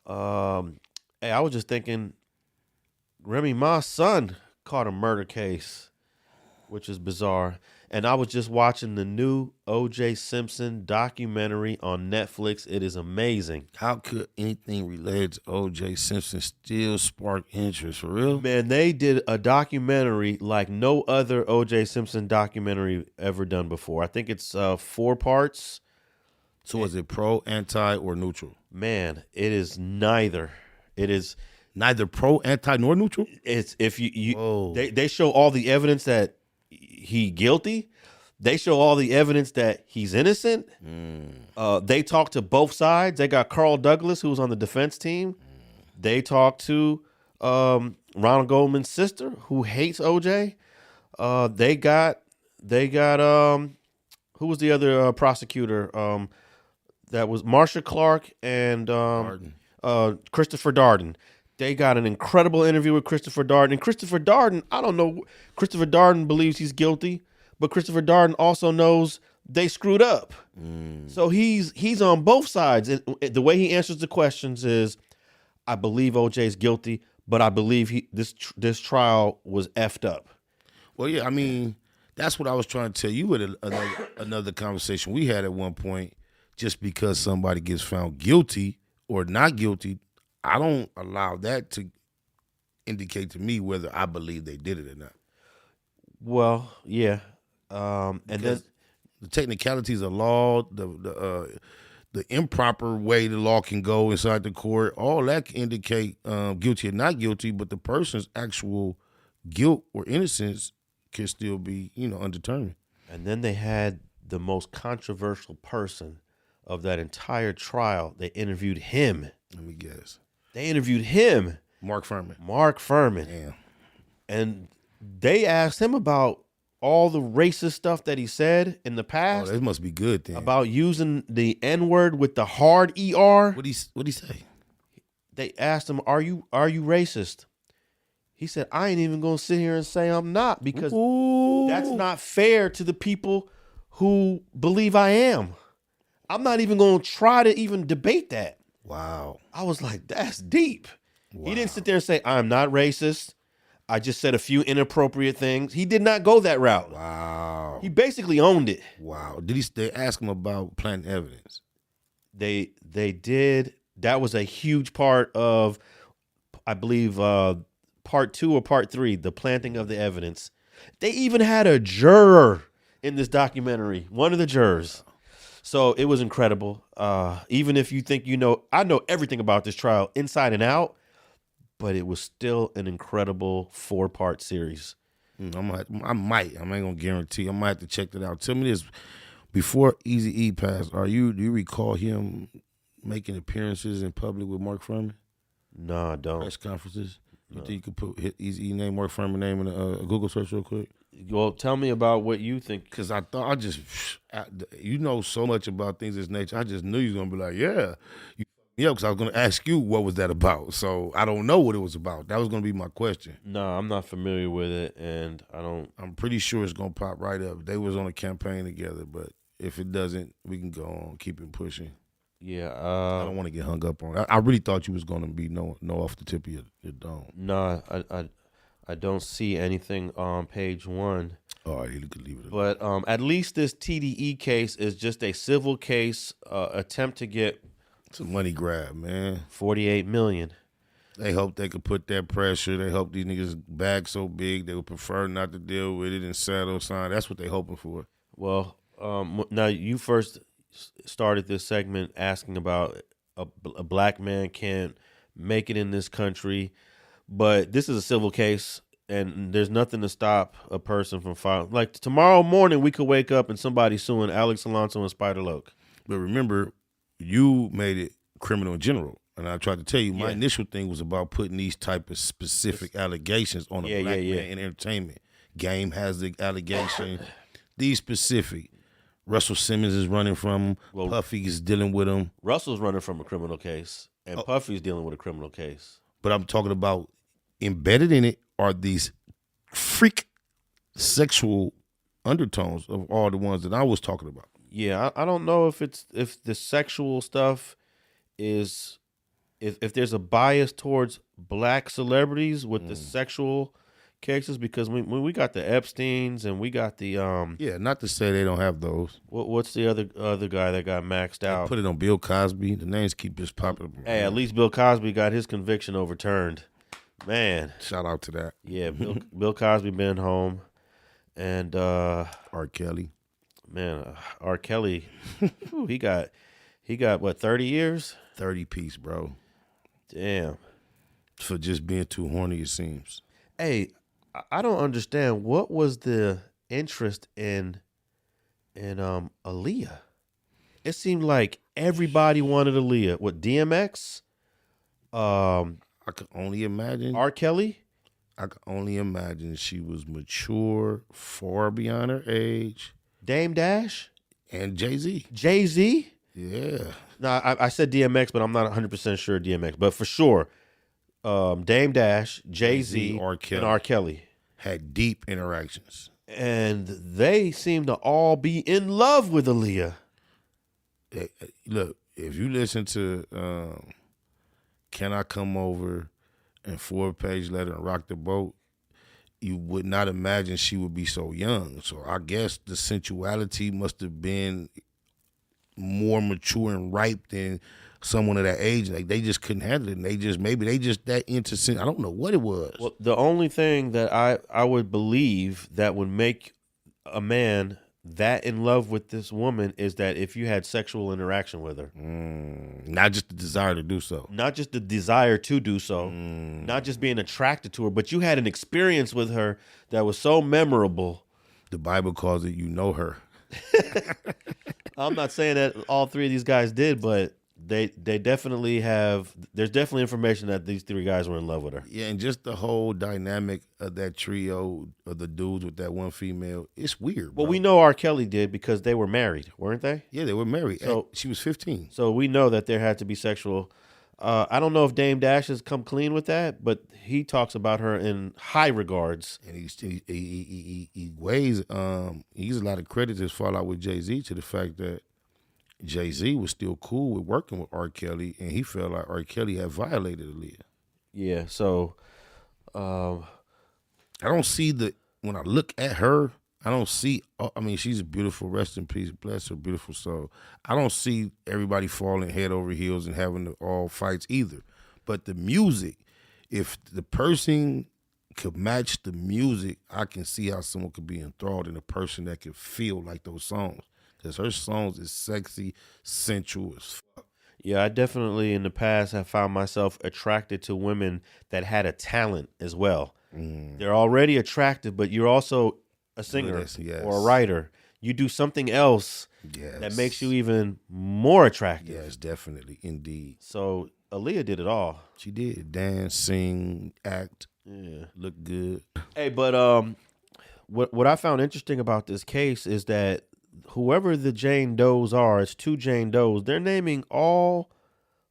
[SPEAKER 2] hey, I was just thinking, Remy Ma's son caught a murder case, which is bizarre. And I was just watching the new OJ Simpson documentary on Netflix. It is amazing.
[SPEAKER 1] How could anything related to OJ Simpson still spark interest, for real?
[SPEAKER 2] Man, they did a documentary like no other OJ Simpson documentary ever done before. I think it's 4 parts.
[SPEAKER 1] So is it pro, anti, or neutral?
[SPEAKER 2] Man, it is neither. It is
[SPEAKER 1] neither pro, anti, nor neutral?
[SPEAKER 2] It's if you they show all the evidence that he guilty. They show all the evidence that he's innocent. They talk to both sides. They got Carl Douglas, who was on the defense team. They talked to Ronald Goldman's sister, who hates OJ. They got who was the other prosecutor? That was Marsha Clark and Christopher Darden. They got an incredible interview with Christopher Darden. And Christopher Darden, I don't know, Christopher Darden believes he's guilty, but Christopher Darden also knows they screwed up. So he's on both sides. And the way he answers the questions is, I believe OJ's guilty, but I believe this trial was effed up.
[SPEAKER 1] Well, yeah, I mean, that's what I was trying to tell you with another conversation we had at one point. Just because somebody gets found guilty or not guilty, I don't allow that to indicate to me whether I believe they did it or not.
[SPEAKER 2] Well, yeah. And then
[SPEAKER 1] the technicalities of law, the improper way the law can go inside the court, all that can indicate guilty or not guilty, but the person's actual guilt or innocence can still be, undetermined.
[SPEAKER 2] And then they had the most controversial person of that entire trial. They interviewed him.
[SPEAKER 1] Let me guess.
[SPEAKER 2] They interviewed him.
[SPEAKER 1] Mark Fuhrman.
[SPEAKER 2] Damn. And they asked him about all the racist stuff that he said in the past.
[SPEAKER 1] Oh, that must be good then.
[SPEAKER 2] About using the N-word with the hard ER.
[SPEAKER 1] What'd he say?
[SPEAKER 2] They asked him, are you racist? He said, I ain't even going to sit here and say I'm not, because that's not fair to the people who believe I am. I'm not even going to try to even debate that.
[SPEAKER 1] Wow.
[SPEAKER 2] I was like, that's deep.
[SPEAKER 1] Wow. He
[SPEAKER 2] didn't sit there and say, I'm not racist. I just said a few inappropriate things. He did not go that route.
[SPEAKER 1] Wow.
[SPEAKER 2] He basically owned it.
[SPEAKER 1] Wow. They ask him about planting evidence?
[SPEAKER 2] They did. That was a huge part of, I believe, part 2 or part 3, the planting of the evidence. They even had a juror in this documentary, one of the jurors. So it was incredible. Even if you think I know everything about this trial inside and out, but it was still an incredible 4-part series.
[SPEAKER 1] I ain't gonna guarantee. I might have to check that out. Tell me this: before Eazy E passed, do you recall him making appearances in public with Mark Fuhrman?
[SPEAKER 2] No, I don't.
[SPEAKER 1] Press conferences. You think you could put Eazy E name, Mark Fuhrman name in a Google search real quick?
[SPEAKER 2] Well, tell me about what you think.
[SPEAKER 1] Because I thought you know so much about things of this nature. I just knew you was gonna be like, yeah, because I was gonna ask you what was that about. So I don't know what it was about. That was gonna be my question.
[SPEAKER 2] No, I'm not familiar with it, and
[SPEAKER 1] I'm pretty sure it's gonna pop right up. They was on a campaign together, but if it doesn't, we can go on, keep it pushing.
[SPEAKER 2] Yeah.
[SPEAKER 1] I don't want to get hung up on. I really thought you was gonna be no off the tip of your dome.
[SPEAKER 2] No, I don't see anything on page 1.
[SPEAKER 1] All right, you could leave it.
[SPEAKER 2] But at least this TDE case is just a civil case attempt to get
[SPEAKER 1] It's a money grab, man.
[SPEAKER 2] $48 million.
[SPEAKER 1] They hope they could put that pressure. They hope these niggas bag so big they would prefer not to deal with it and settle sign. That's what they hoping for.
[SPEAKER 2] Well, now you first started this segment asking about a black man can't make it in this country, but this is a civil case, and there's nothing to stop a person from filing. Like tomorrow morning, we could wake up and somebody suing Alex Alonso and Spider Loc.
[SPEAKER 1] But remember, you made it criminal in general. And I tried to tell you, my initial thing was about putting these type of specific allegations on a black man in entertainment. Game has the allegation. These specific. Russell Simmons is running from him. Well, Puffy is dealing with him.
[SPEAKER 2] Russell's running from a criminal case, and Puffy's dealing with a criminal case.
[SPEAKER 1] But I'm talking about embedded in it are these freak sexual undertones of all the ones that I was talking about.
[SPEAKER 2] Yeah, I don't know if the sexual stuff is if there's a bias towards black celebrities with the sexual cases, because when we got the Epsteins and we got the
[SPEAKER 1] not to say they don't have those.
[SPEAKER 2] What's the other guy that got maxed out?
[SPEAKER 1] Put it on Bill Cosby. The names keep just popping up.
[SPEAKER 2] Hey, at least Bill Cosby got his conviction overturned. Man,
[SPEAKER 1] shout out to that.
[SPEAKER 2] Yeah, Bill Cosby been home, and
[SPEAKER 1] R. Kelly.
[SPEAKER 2] Man, R. Kelly, he got what, 30 years?
[SPEAKER 1] 30 piece, bro.
[SPEAKER 2] Damn.
[SPEAKER 1] For just being too horny, it seems.
[SPEAKER 2] Hey, I don't understand. What was the interest in Aaliyah? It seemed like everybody wanted Aaliyah. What, DMX?
[SPEAKER 1] I could only imagine.
[SPEAKER 2] R. Kelly?
[SPEAKER 1] I could only imagine she was mature, far beyond her age.
[SPEAKER 2] Dame Dash?
[SPEAKER 1] And Jay-Z.
[SPEAKER 2] Jay-Z?
[SPEAKER 1] Yeah.
[SPEAKER 2] No, I said DMX, but I'm not 100% sure DMX. But for sure, Dame Dash, Jay-Z, and R. Kelly
[SPEAKER 1] had deep interactions.
[SPEAKER 2] And they seem to all be in love with Aaliyah.
[SPEAKER 1] Look, if you listen to Can I Come Over and 4-Page Letter and Rock the Boat, you would not imagine she would be so young. So I guess the sensuality must have been more mature and ripe than someone of that age. Like, they just couldn't handle it. And maybe they just that into sin. I don't know what it was.
[SPEAKER 2] Well, the only thing that I would believe that would make a man that in love with this woman is that if you had sexual interaction with her.
[SPEAKER 1] Not just the desire to do so.
[SPEAKER 2] Not just the desire to do so. Not just being attracted to her, but you had an experience with her that was so memorable.
[SPEAKER 1] The Bible calls it, you know her.
[SPEAKER 2] I'm not saying that all three of these guys did, but they definitely have. There's definitely information that these three guys were in love with her.
[SPEAKER 1] Yeah, and just the whole dynamic of that trio of the dudes with that one female, it's weird.
[SPEAKER 2] Well, we know R. Kelly did because they were married, weren't they?
[SPEAKER 1] Yeah, they were married. So she was 15.
[SPEAKER 2] So we know that there had to be sexual. I don't know if Dame Dash has come clean with that, but he talks about her in high regards.
[SPEAKER 1] And he weighs. He gives a lot of credit to his fallout with Jay-Z to the fact that Jay-Z was still cool with working with R. Kelly, and he felt like R. Kelly had violated Aaliyah.
[SPEAKER 2] Yeah, so
[SPEAKER 1] I don't see when I look at her, I don't see, I mean, she's beautiful, rest in peace, bless her beautiful soul. I don't see everybody falling head over heels and having all fights either. But the music, if the person could match the music, I can see how someone could be enthralled in a person that could feel like those songs. Because her songs is sexy, sensual as fuck.
[SPEAKER 2] Yeah, I definitely in the past have found myself attracted to women that had a talent as well. They're already attractive, but you're also a singer or a writer. You do something else that makes you even more attractive.
[SPEAKER 1] Yes, definitely, indeed.
[SPEAKER 2] So Aaliyah did it all.
[SPEAKER 1] She did. Dance, sing, act, look good.
[SPEAKER 2] Hey, but what I found interesting about this case is that whoever the Jane Does are, it's two Jane Does. They're naming all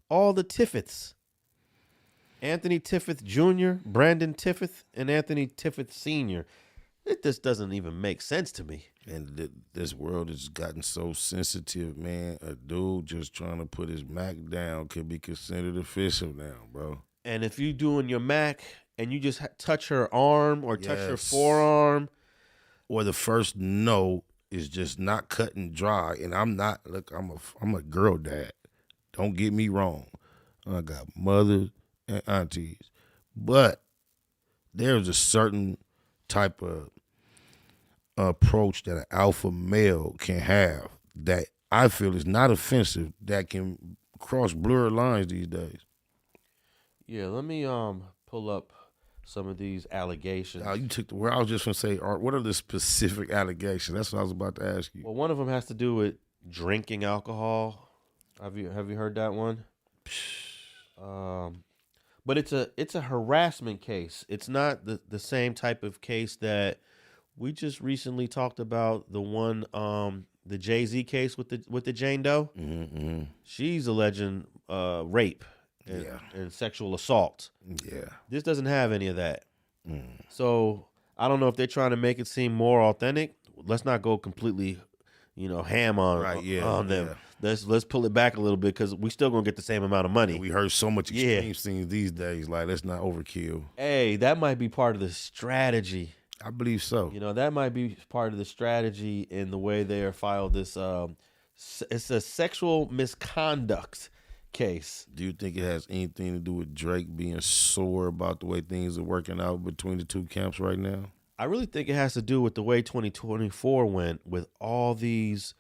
[SPEAKER 2] the Tiffeths. Anthony Tiffeth Jr., Brandon Tiffeth, and Anthony Tiffeth Sr. It just doesn't even make sense to me.
[SPEAKER 1] And this world has gotten so sensitive, man. A dude just trying to put his Mac down could be considered offensive now, bro.
[SPEAKER 2] And if you doing your Mac and you just touch her arm or touch her
[SPEAKER 1] Yes.
[SPEAKER 2] forearm,
[SPEAKER 1] or the first no is just not cut and dry. And I'm not. Look, I'm a girl dad. Don't get me wrong. I got mothers and aunties, but there's a certain type of approach that an alpha male can have that I feel is not offensive, that can cross blurred lines these days.
[SPEAKER 2] yeah, let me pull up some of these allegations.
[SPEAKER 1] Now, you took the word. I was just going to say, Art, what are the specific allegations? That's what I was about to ask you.
[SPEAKER 2] Well, one of them has to do with drinking alcohol. Have you heard that one? But it's a harassment case. It's not the same type of case that we just recently talked about. The one the Jay-Z case with the Jane Doe.
[SPEAKER 1] Mm-hmm.
[SPEAKER 2] She's alleging rape and sexual assault.
[SPEAKER 1] Yeah.
[SPEAKER 2] This doesn't have any of that. So I don't know if they're trying to make it seem more authentic. Let's not go completely, ham on them.
[SPEAKER 1] Yeah.
[SPEAKER 2] Let's pull it back a little bit because we still gonna get the same amount of money.
[SPEAKER 1] We heard so much extreme scenes these days. Like, let's not overkill.
[SPEAKER 2] Hey, that might be part of the strategy.
[SPEAKER 1] I believe so.
[SPEAKER 2] That might be part of the strategy in the way they are filed this. It's a sexual misconduct case.
[SPEAKER 1] Do you think it has anything to do with Drake being sore about the way things are working out between the two camps right now?
[SPEAKER 2] I really think it has to do with the way 2024 went with all these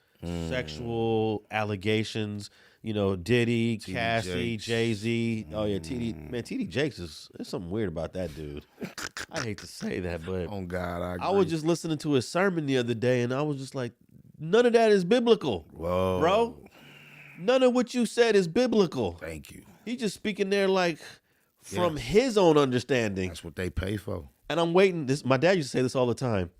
[SPEAKER 2] sexual allegations. Diddy,
[SPEAKER 1] TD
[SPEAKER 2] Cassie,
[SPEAKER 1] Jakes.
[SPEAKER 2] Jay-Z. Oh yeah, TD Jakes there's something weird about that dude. I hate to say that, but
[SPEAKER 1] Oh God, I agree.
[SPEAKER 2] I was just listening to his sermon the other day, and I was just like, none of that is biblical,
[SPEAKER 1] Whoa,
[SPEAKER 2] bro. None of what you said is biblical.
[SPEAKER 1] Thank you.
[SPEAKER 2] He just speaking there like from his own understanding.
[SPEAKER 1] That's what they pay for.
[SPEAKER 2] And I'm waiting. My dad used to say this all the time.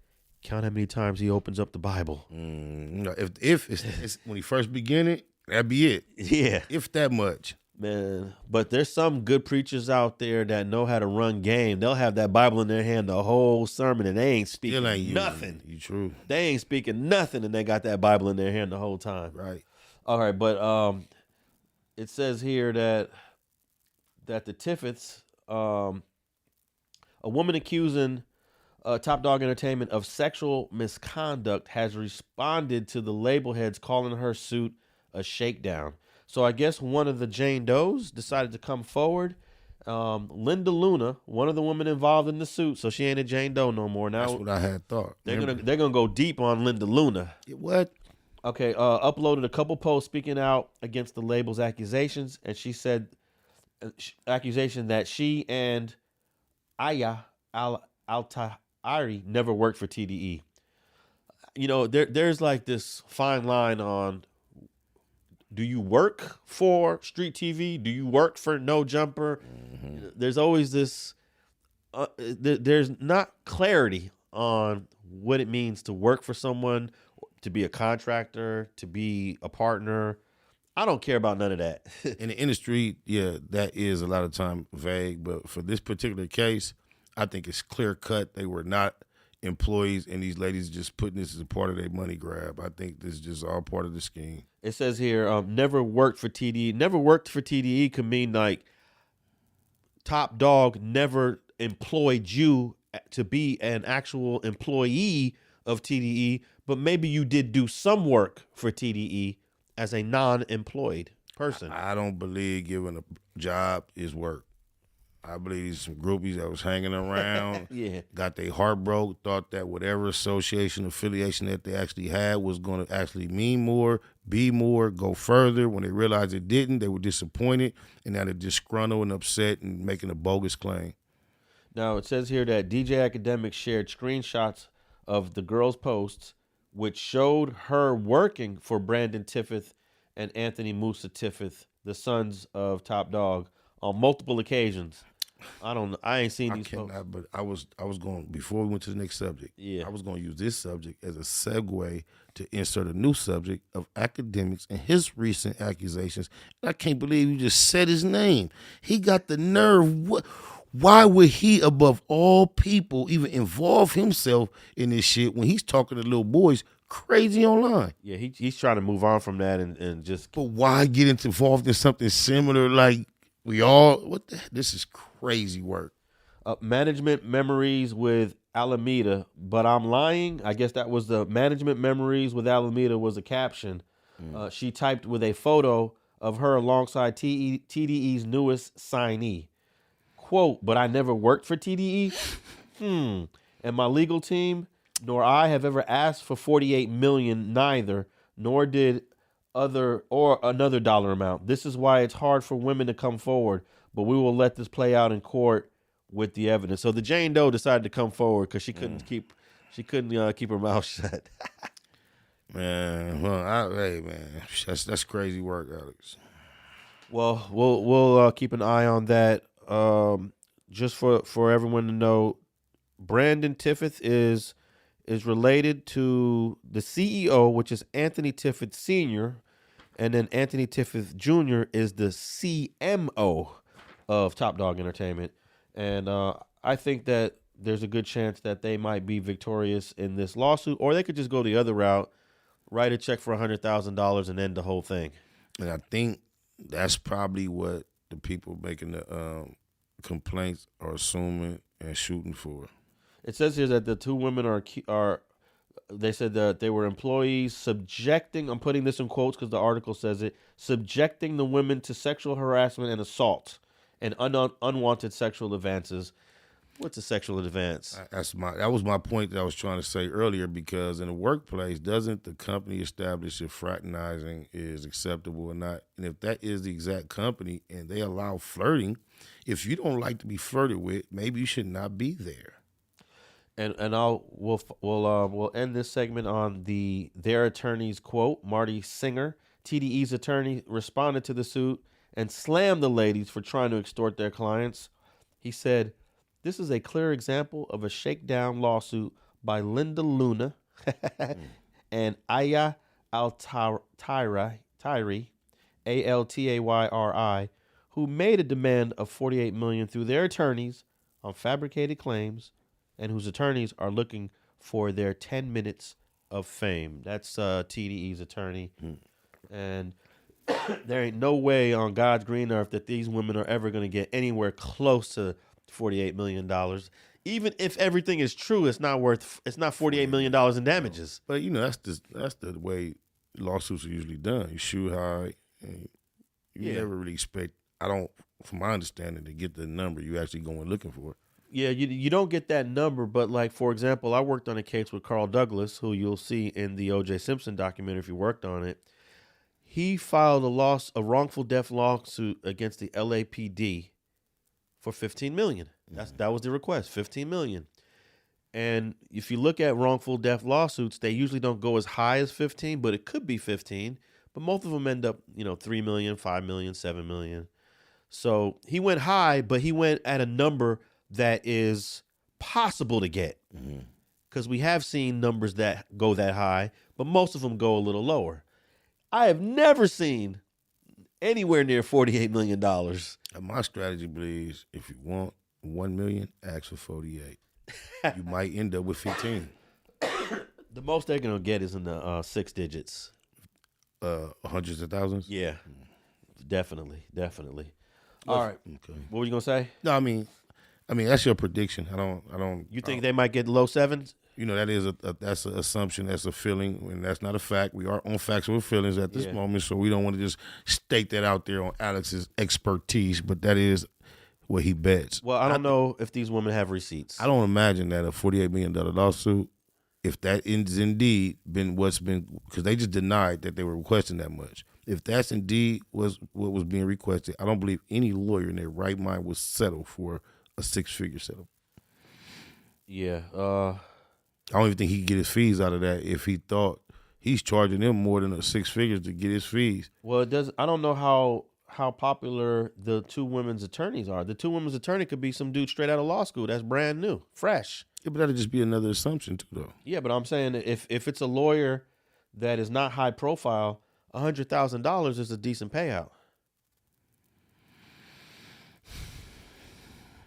[SPEAKER 2] Count how many times he opens up the Bible.
[SPEAKER 1] If it's when he first began it, that'd be it.
[SPEAKER 2] Yeah.
[SPEAKER 1] If that much.
[SPEAKER 2] Man, but there's some good preachers out there that know how to run game. They'll have that Bible in their hand the whole sermon, and they ain't speaking
[SPEAKER 1] Still ain't
[SPEAKER 2] nothing.
[SPEAKER 1] You true.
[SPEAKER 2] They ain't speaking nothing, and they got that Bible in their hand the whole time.
[SPEAKER 1] Right.
[SPEAKER 2] All right, but it says here that the Tiffits, a woman accusing Top Dawg Entertainment of sexual misconduct has responded to the label heads calling her suit a shakedown. So I guess one of the Jane Does decided to come forward. Linda Luna, one of the women involved in the suit, so she ain't a Jane Doe no more. Now
[SPEAKER 1] That's what I had thought.
[SPEAKER 2] they're gonna go deep on Linda Luna.
[SPEAKER 1] What?
[SPEAKER 2] Okay, uploaded a couple posts speaking out against the label's accusations, and she said accusation that she and Aya Al-Tahiri never worked for TDE. There's like this fine line on, do you work for StreetTV? Do you work for No Jumper? Mm-hmm. There's always this, there's not clarity on what it means to work for someone, to be a contractor, to be a partner. I don't care about none of that.
[SPEAKER 1] In the industry, yeah, that is a lot of time vague. But for this particular case, I think it's clear cut. They were not employees, and these ladies just putting this as a part of their money grab. I think this is just all part of the scheme.
[SPEAKER 2] It says here, never worked for TDE. Never worked for TDE could mean like Top Dawg never employed you to be an actual employee of TDE, but maybe you did do some work for TDE as a non-employed person.
[SPEAKER 1] I don't believe giving a job is work. I believe these some groupies that was hanging around, got their heart broke, thought that whatever association, affiliation that they actually had was going to actually mean more, be more, go further. When they realized it didn't, they were disappointed, and now they're disgruntled and upset and making a bogus claim.
[SPEAKER 2] Now, it says here that DJ AKademiks shared screenshots of the girl's posts, which showed her working for Brandon Tiffith and Anthony Musa Tiffith, the sons of Top Dawg, on multiple occasions. I don't know. I ain't seen these posts.
[SPEAKER 1] But I was going, before we went to the next subject, I was going to use this subject as a segue to insert a new subject of AKademiks and his recent accusations. And I can't believe you just said his name. He got the nerve. Why would he, above all people, even involve himself in this shit when he's talking to little boys crazy online?
[SPEAKER 2] Yeah, he's trying to move on from that and just.
[SPEAKER 1] But why get involved in something similar? Like this is crazy work.
[SPEAKER 2] Management memories with Alameda, but I'm lying. I guess that was the management memories with Alameda was a caption. She typed with a photo of her alongside TDE's newest signee. Quote, but I never worked for TDE. And my legal team, nor I have ever asked for 48 million, neither, nor did another dollar amount. This is why it's hard for women to come forward, but we will let this play out in court with the evidence. So the Jane Doe decided to come forward because she couldn't keep her mouth shut.
[SPEAKER 1] Man, well, hey man, that's crazy work, Alex.
[SPEAKER 2] Well, we'll keep an eye on that. Just for everyone to know, Brandon Tiffith is related to the CEO, which is Anthony Tiffith Sr., and then Anthony Tiffith Jr. is the CMO of Dawg Entertainment. And I think that there's a good chance that they might be victorious in this lawsuit, or they could just go the other route, write a check for $100,000 and end the whole thing.
[SPEAKER 1] And I think that's probably what the people making the complaints are assuming and shooting for.
[SPEAKER 2] It says here that the two women are. They said that they were employees subjecting. I'm putting this in quotes because the article says it. Subjecting the women to sexual harassment and assault and unwanted sexual advances. What's a sexual advance?
[SPEAKER 1] That was my point that I was trying to say earlier, because in the workplace, doesn't the company establish if fraternizing is acceptable or not? And if that is the exact company and they allow flirting, if you don't like to be flirted with, maybe you should not be there.
[SPEAKER 2] And we'll end this segment on their attorney's quote. Marty Singer, TDE's attorney, responded to the suit and slammed the ladies for trying to extort their clients. He said, "This is a clear example of a shakedown lawsuit by Linda Luna and Aya Altayri, Altayri, who made a demand of $48 million through their attorneys on fabricated claims, and whose attorneys are looking for their 10 minutes of fame." That's TDE's attorney. And there ain't no way on God's green earth that these women are ever going to get anywhere close to $48 million. Even if everything is true, it's not $48 million in damages.
[SPEAKER 1] But that's the way lawsuits are usually done. You shoot high, and you never really expect, from my understanding, to get the number you actually going looking for.
[SPEAKER 2] Yeah, you don't get that number, but like, for example, I worked on a case with Carl Douglas, who you'll see in the OJ Simpson documentary if you worked on it. He filed a wrongful death lawsuit against the LAPD for $15 million. That was the request, $15 million. And if you look at wrongful death lawsuits, they usually don't go as high as 15, but it could be 15. But most of them end up, $3 million, $5 million, $7 million. So he went high, but he went at a number that is possible to get. Because we have seen numbers that go that high, but most of them go a little lower. I have never seen anywhere near $48 million.
[SPEAKER 1] My strategy believes if you want $1 million, ask for 48. You might end up with 15.
[SPEAKER 2] The most they're going to get is in the 6 digits.
[SPEAKER 1] Hundreds of thousands?
[SPEAKER 2] Yeah, definitely. All right. Okay. What were you going to say?
[SPEAKER 1] No, I mean, that's your prediction. I don't.
[SPEAKER 2] You think they might get low 7s?
[SPEAKER 1] That's an assumption. That's a feeling, and that's not a fact. We are on Factz Ova Feelinz at this moment, so we don't want to just state that out there on Alex's expertise, but that is what he bets.
[SPEAKER 2] Well, I don't know if these women have receipts.
[SPEAKER 1] I don't imagine that a $48 million lawsuit, if that is indeed because they just denied that they were requesting that much. If that's indeed was what was being requested, I don't believe any lawyer in their right mind would settle for a 6-figure settlement.
[SPEAKER 2] Yeah.
[SPEAKER 1] I don't even think he could get his fees out of that if he thought he's charging them more than 6 figures to get his fees.
[SPEAKER 2] Well, it does. I don't know how popular the two women's attorneys are. The two women's attorney could be some dude straight out of law school that's brand new, fresh.
[SPEAKER 1] Yeah, but that'd just be another assumption too, though.
[SPEAKER 2] Yeah, but I'm saying if it's a lawyer that is not high profile, $100,000 is a decent payout.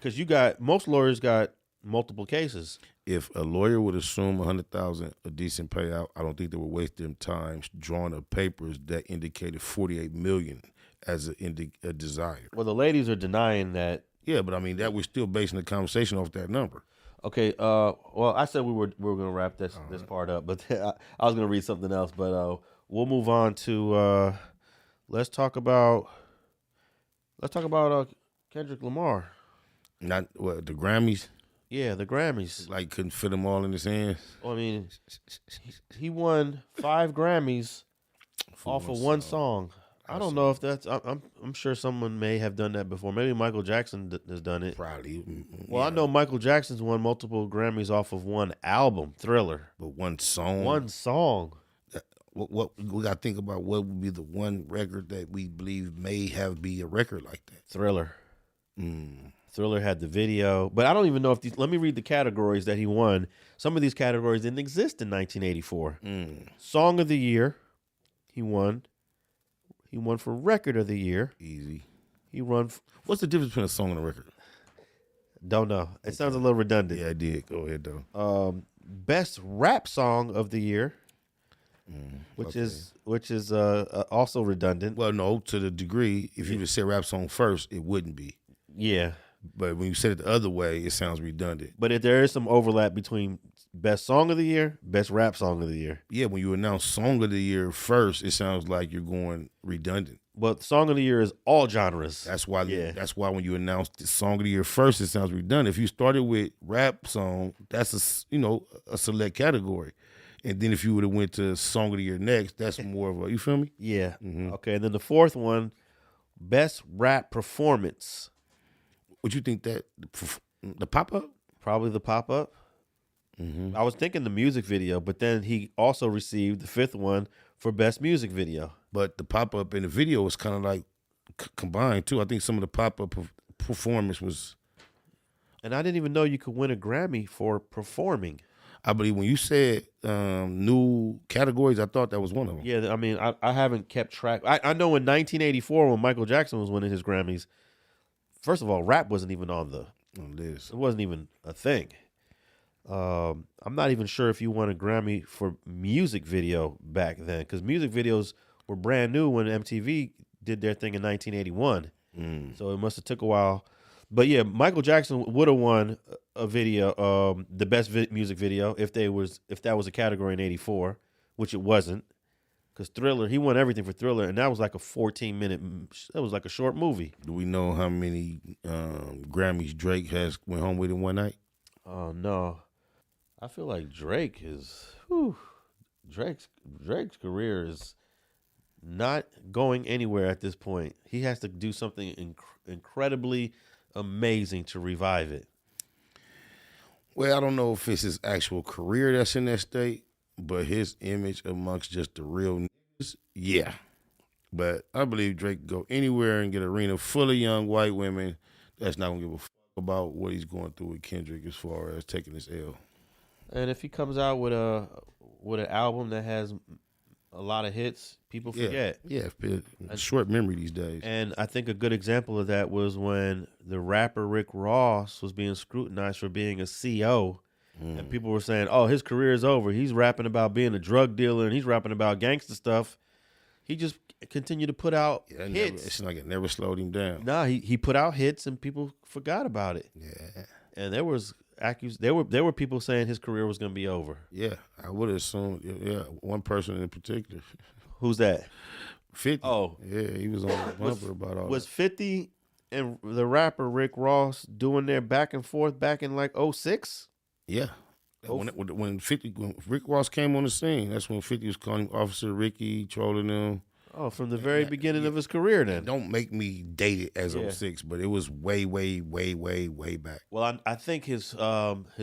[SPEAKER 2] Because most lawyers got multiple cases.
[SPEAKER 1] If a lawyer would assume $100,000 a decent payout, I don't think they would waste their time drawing up papers that indicated $48 million as a desire.
[SPEAKER 2] Well, the ladies are denying that.
[SPEAKER 1] Yeah, but I mean that we're still basing the conversation off that number.
[SPEAKER 2] Okay. Well, I said we were going to wrap this part up, but I was going to read something else. But we'll move on to let's talk about Kendrick Lamar.
[SPEAKER 1] Not what the Grammys.
[SPEAKER 2] Yeah, the Grammys.
[SPEAKER 1] Like couldn't fit them all in his hands.
[SPEAKER 2] Well, I mean, he won 5 Grammys off of one song. I don't know if that's. I'm sure someone may have done that before. Maybe Michael Jackson has done it.
[SPEAKER 1] Probably.
[SPEAKER 2] Well, I know Michael Jackson's won multiple Grammys off of one album, Thriller.
[SPEAKER 1] But one song.
[SPEAKER 2] One song.
[SPEAKER 1] What we got to think about? What would be the one record that we believe may have be a record like that?
[SPEAKER 2] Thriller. Thriller had the video, but I don't even know if these. Let me read the categories that he won. Some of these categories didn't exist in 1984. Song of the Year, he won. He won for Record of the Year.
[SPEAKER 1] Easy.
[SPEAKER 2] He won.
[SPEAKER 1] What's the difference between a song and a record?
[SPEAKER 2] Don't know. It sounds a little redundant.
[SPEAKER 1] Yeah, I did. Go ahead though.
[SPEAKER 2] Best Rap Song of the Year, which is also redundant.
[SPEAKER 1] Well, no, to the degree, if you just said rap song first, it wouldn't be.
[SPEAKER 2] Yeah.
[SPEAKER 1] But when you said it the other way, it sounds redundant.
[SPEAKER 2] But if there is some overlap between Best Song of the Year, Best Rap Song of the Year.
[SPEAKER 1] Yeah, when you announce Song of the Year first, it sounds like you're going redundant.
[SPEAKER 2] But Song of the Year is all genres.
[SPEAKER 1] That's why. Yeah. That's why when you announce the Song of the Year first, it sounds redundant. If you started with rap song, that's a select category. And then if you would have went to Song of the Year next, that's more of a, you feel me?
[SPEAKER 2] Yeah. Okay. And then the fourth one, Best Rap Performance.
[SPEAKER 1] Would you think that the pop-up?
[SPEAKER 2] Probably the pop-up. I was thinking the music video, but then he also received the fifth one for Best Music Video.
[SPEAKER 1] But the pop-up and the video was kind of like combined, too. I think some of the pop-up performance was...
[SPEAKER 2] And I didn't even know you could win a Grammy for performing.
[SPEAKER 1] I believe when you said new categories, I thought that was one of them.
[SPEAKER 2] Yeah, I mean, I haven't kept track. I know in 1984 when Michael Jackson was winning his Grammys, first of all, rap wasn't even on
[SPEAKER 1] this.
[SPEAKER 2] It wasn't even a thing. I'm not even sure if you won a Grammy for music video back then, because music videos were brand new when MTV did their thing in 1981. So it must have took a while. But yeah, Michael Jackson would have won a video, the best music video, if that was a category in '84, which it wasn't, because Thriller, he won everything for Thriller, and that was like a 14-minute. That was like a short movie.
[SPEAKER 1] Do we know how many Grammys Drake has went home with in one night?
[SPEAKER 2] Oh no, I feel like Drake is. Drake's career is not going anywhere at this point. He has to do something incredibly amazing to revive it.
[SPEAKER 1] Well, I don't know if it's his actual career that's in that state, but his image amongst just the real niggas, yeah. But I believe Drake can go anywhere and get an arena full of young white women that's not going to give a fuck about what he's going through with Kendrick as far as taking his L.
[SPEAKER 2] And if he comes out with an album that has a lot of hits, people forget.
[SPEAKER 1] Yeah, short memory these days.
[SPEAKER 2] And I think a good example of that was when the rapper Rick Ross was being scrutinized for being a CO. And people were saying, oh, his career is over. He's rapping about being a drug dealer and he's rapping about gangster stuff. He just continued to put out hits.
[SPEAKER 1] It's like it never slowed him down.
[SPEAKER 2] Nah, he put out hits and people forgot about it.
[SPEAKER 1] Yeah.
[SPEAKER 2] And there were people saying his career was going to be over.
[SPEAKER 1] Yeah, I would assume. Yeah, one person in particular.
[SPEAKER 2] Who's that?
[SPEAKER 1] 50.
[SPEAKER 2] Oh.
[SPEAKER 1] Yeah, he was on the bumper about all
[SPEAKER 2] Was
[SPEAKER 1] that.
[SPEAKER 2] 50 and the rapper Rick Ross doing their back and forth back in like 06?
[SPEAKER 1] Yeah. When Rick Ross came on the scene, that's when 50 was calling him Officer Ricky, trolling him.
[SPEAKER 2] Oh, from the very beginning of his career then.
[SPEAKER 1] Don't make me date it as 06, but it was way, way, way, way, way back.
[SPEAKER 2] Well, I think his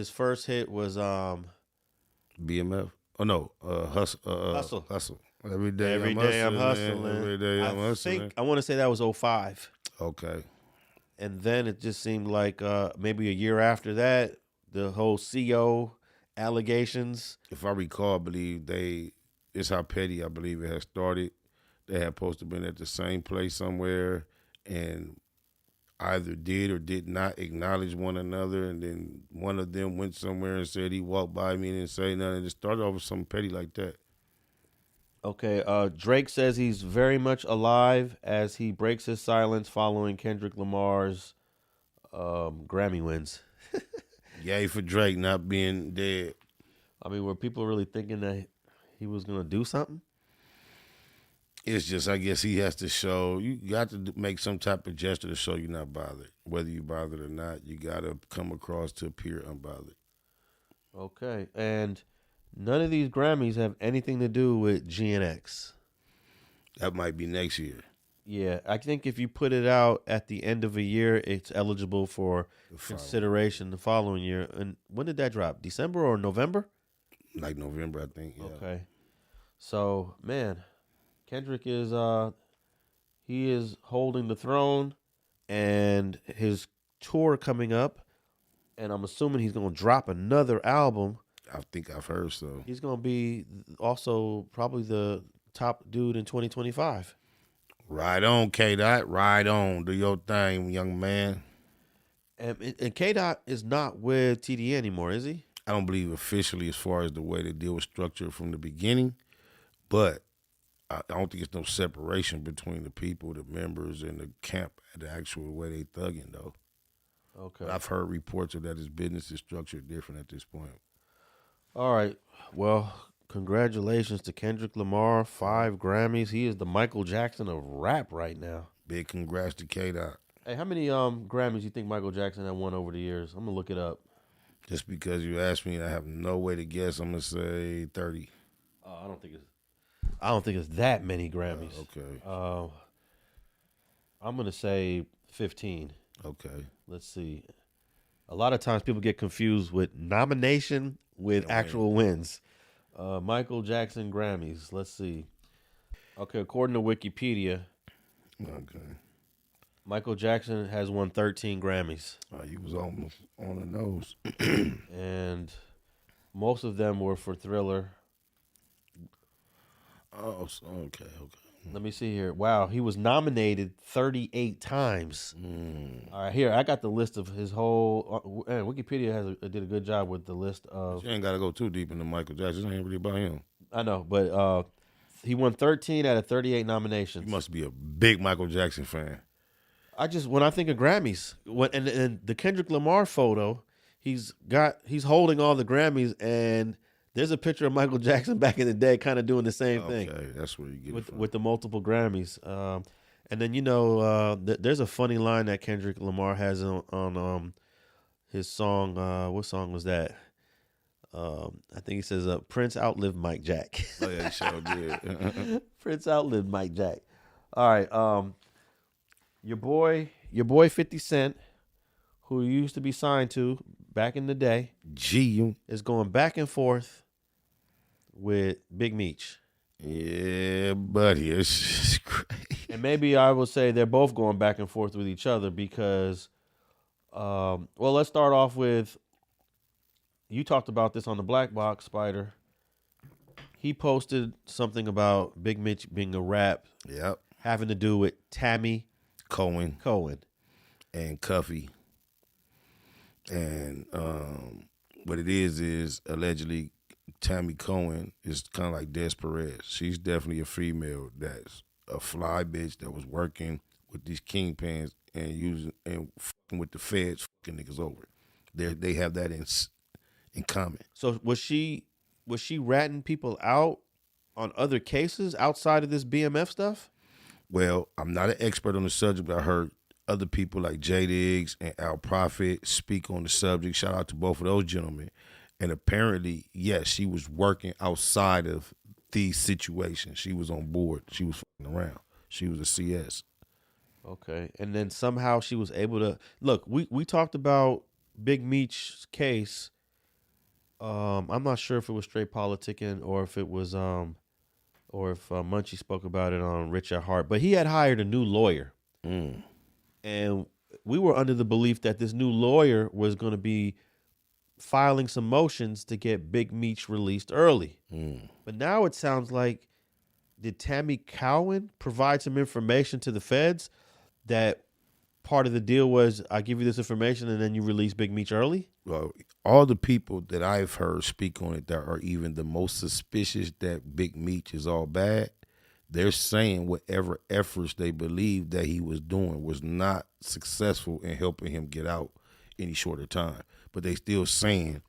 [SPEAKER 2] first hit was
[SPEAKER 1] BMF. Oh no, Hustle.
[SPEAKER 2] Hustle.
[SPEAKER 1] Every day I'm hustling. Every day I'm hustling.
[SPEAKER 2] I want to say that was 05.
[SPEAKER 1] Okay.
[SPEAKER 2] And then it just seemed like maybe a year after that, the whole CO allegations.
[SPEAKER 1] If I recall, I believe it's how petty I believe it had started. They had supposed to been at the same place somewhere, and either did or did not acknowledge one another, and then one of them went somewhere and said he walked by me and didn't say nothing. It just started off with something petty like that.
[SPEAKER 2] Okay, Drake says he's very much alive as he breaks his silence following Kendrick Lamar's Grammy wins.
[SPEAKER 1] Yay for Drake not being dead.
[SPEAKER 2] I mean, were people really thinking that he was going to do something?
[SPEAKER 1] It's just, I guess he has to show, you got to make some type of gesture to show you're not bothered. Whether you're bothered or not, you got to come across to appear unbothered.
[SPEAKER 2] Okay, and none of these Grammys have anything to do with GNX.
[SPEAKER 1] That might be next year.
[SPEAKER 2] Yeah, I think if you put it out at the end of a year, it's eligible for consideration the following year. And when did that drop? December or November?
[SPEAKER 1] Like November, I think. Yeah.
[SPEAKER 2] Okay. So, man, Kendrick is he is holding the throne, and his tour coming up, and I'm assuming he's going to drop another album.
[SPEAKER 1] I think I've heard so.
[SPEAKER 2] He's going to be also probably the top dude in 2025.
[SPEAKER 1] Right on, K-Dot. Right on. Do your thing, young man.
[SPEAKER 2] And K-Dot is not with TDE anymore, is he?
[SPEAKER 1] I don't believe officially as far as the way the deal was structured from the beginning, but I don't think it's no separation between the people, the members, and the camp, the actual way they thugging, though.
[SPEAKER 2] Okay.
[SPEAKER 1] But I've heard reports of that his business is structured different at this point.
[SPEAKER 2] All right. Well, congratulations to Kendrick Lamar, 5 Grammys. He is the Michael Jackson of rap right now.
[SPEAKER 1] Big congrats to K-Dot.
[SPEAKER 2] Hey, how many Grammys you think Michael Jackson had won over the years? I'm gonna look it up.
[SPEAKER 1] Just because you asked me, I have no way to guess. I'm gonna say 30.
[SPEAKER 2] I don't think it's that many Grammys.
[SPEAKER 1] Okay.
[SPEAKER 2] I'm gonna say 15.
[SPEAKER 1] Okay.
[SPEAKER 2] Let's see. A lot of times people get confused with nomination with actual wins. Michael Jackson Grammys. Let's see. Okay, according to Wikipedia,
[SPEAKER 1] Okay.
[SPEAKER 2] Michael Jackson has won 13 Grammys.
[SPEAKER 1] You was almost on the nose.
[SPEAKER 2] And most of them were for Thriller.
[SPEAKER 1] Oh, okay.
[SPEAKER 2] Let me see here. Wow, he was nominated 38 times. All right, here, I got the list of his whole... Wikipedia did a good job with the list of...
[SPEAKER 1] You ain't got to go too deep into Michael Jackson. It ain't really about him.
[SPEAKER 2] I know, but he won 13 out of 38 nominations.
[SPEAKER 1] You must be a big Michael Jackson fan.
[SPEAKER 2] When I think of Grammys, and the Kendrick Lamar photo, he's holding all the Grammys, and there's a picture of Michael Jackson back in the day, kind of doing the same thing.
[SPEAKER 1] Okay, that's where you get it from.
[SPEAKER 2] With the multiple Grammys. And then there's a funny line that Kendrick Lamar has on his song. What song was that? I think he says, "Prince outlived Mike Jack."
[SPEAKER 1] Oh yeah, he sure did.
[SPEAKER 2] Prince outlived Mike Jack. All right. Your boy 50 Cent, who you used to be signed to back in the day, is going back and forth with Big Meech.
[SPEAKER 1] Yeah, buddy, it's great.
[SPEAKER 2] And maybe I will say they're both going back and forth with each other because, let's start off with, you talked about this on the Black Box, Spider. He posted something about Big Meech being a rap.
[SPEAKER 1] Yep.
[SPEAKER 2] Having to do with Tammy
[SPEAKER 1] Cohen
[SPEAKER 2] and
[SPEAKER 1] Cuffy. And what it is allegedly Tammy Cohen is kind of like Des Perez. She's definitely a female that's a fly bitch that was working with these kingpins and fucking with the feds, fucking niggas over. They have that in common.
[SPEAKER 2] So was she ratting people out on other cases outside of this BMF stuff?
[SPEAKER 1] Well, I'm not an expert on the subject, but I heard other people like J Diggs and Al Prophet speak on the subject. Shout out to both of those gentlemen. And apparently, yes, she was working outside of these situations. She was on board. She was fucking around. She was a CS.
[SPEAKER 2] Okay. And then somehow she was able to... Look, we talked about Big Meech's case. I'm not sure if it was straight politicking or if it was... or if Munchie spoke about it on Rich at Heart. But he had hired a new lawyer. And we were under the belief that this new lawyer was going to be filing some motions to get Big Meech released early. But now it sounds like, did Tammy Cohen provide some information to the feds that part of the deal was I give you this information and then you release Big Meech early?
[SPEAKER 1] Well, all the people that I've heard speak on it that are even the most suspicious that Big Meech is all bad, they're saying whatever efforts they believe that he was doing was not successful in helping him get out any shorter time. But they still saying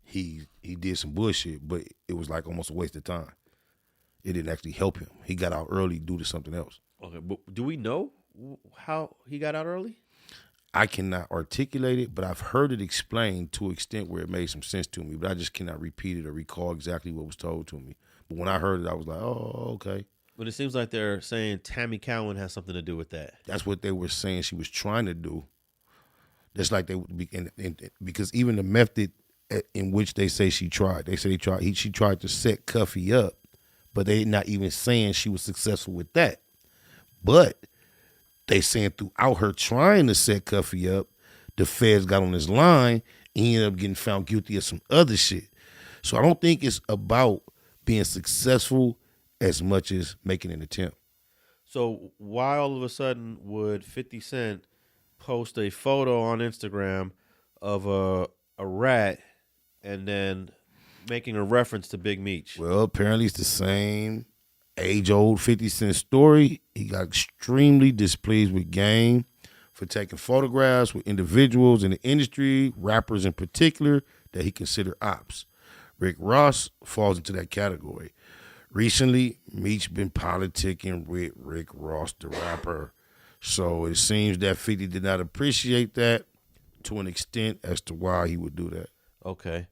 [SPEAKER 1] he did some bullshit, but it was like almost a waste of time. It didn't actually help him. He got out early due to something else.
[SPEAKER 2] Okay, but do we know how he got out early?
[SPEAKER 1] I cannot articulate it, but I've heard it explained to an extent where it made some sense to me, but I just cannot repeat it or recall exactly what was told to me. But when I heard it, I was like, oh, okay.
[SPEAKER 2] But it seems like they're saying Tammy Cowan has something to do with that.
[SPEAKER 1] That's what they were saying she was trying to do. That's like they would be, because even the method in which they say she tried, they say she tried to set Cuffy up, but they're not even saying she was successful with that. But they saying throughout her trying to set Cuffy up, the feds got on his line and he ended up getting found guilty of some other shit. So I don't think it's about being successful as much as making an attempt.
[SPEAKER 2] So why all of a sudden would 50 Cent post a photo on Instagram of a rat and then making a reference to Big Meech?
[SPEAKER 1] Well, apparently it's the same age-old 50 Cent story. He got extremely displeased with Game for taking photographs with individuals in the industry, rappers in particular, that he considered ops. Rick Ross falls into that category. Recently, Meech been politicking with Rick Ross, the rapper. So it seems that 50 did not appreciate that to an extent as to why he would do that.
[SPEAKER 2] Okay.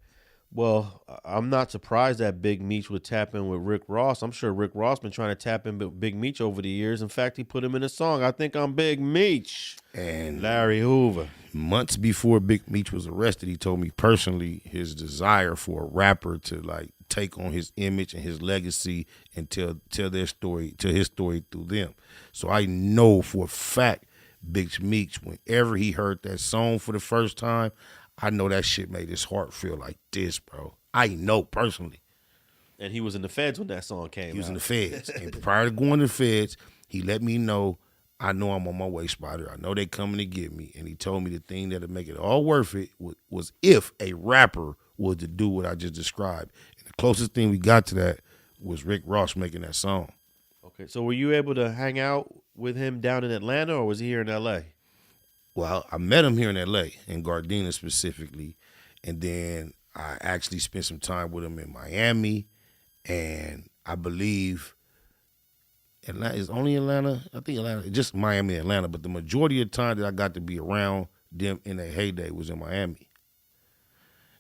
[SPEAKER 2] Well, I'm not surprised that Big Meech would tap in with Rick Ross. I'm sure Rick Ross been trying to tap in with Big Meech over the years. In fact, he put him in a song, I Think I'm Big Meech.
[SPEAKER 1] And
[SPEAKER 2] Larry Hoover.
[SPEAKER 1] Months before Big Meech was arrested, he told me personally his desire for a rapper to like take on his image and his legacy and tell his story through them. So I know for a fact Big Meech, whenever he heard that song for the first time, I know that shit made his heart feel like this, bro. I know personally.
[SPEAKER 2] And he was in the feds when that song came out.
[SPEAKER 1] He was in the feds. And prior to going to the feds, he let me know, I know I'm on my way, Spider. I know they coming to get me. And he told me the thing that'll make it all worth it was if a rapper was to do what I just described. And the closest thing we got to that was Rick Ross making that song.
[SPEAKER 2] Okay, so were you able to hang out with him down in Atlanta, or was he here in L.A.?
[SPEAKER 1] Well, I met him here in L.A., in Gardena specifically, and then I actually spent some time with him in Miami, and I believe Atlanta is only Atlanta. I think Atlanta, just Miami and Atlanta, but the majority of the time that I got to be around them in their heyday was in Miami.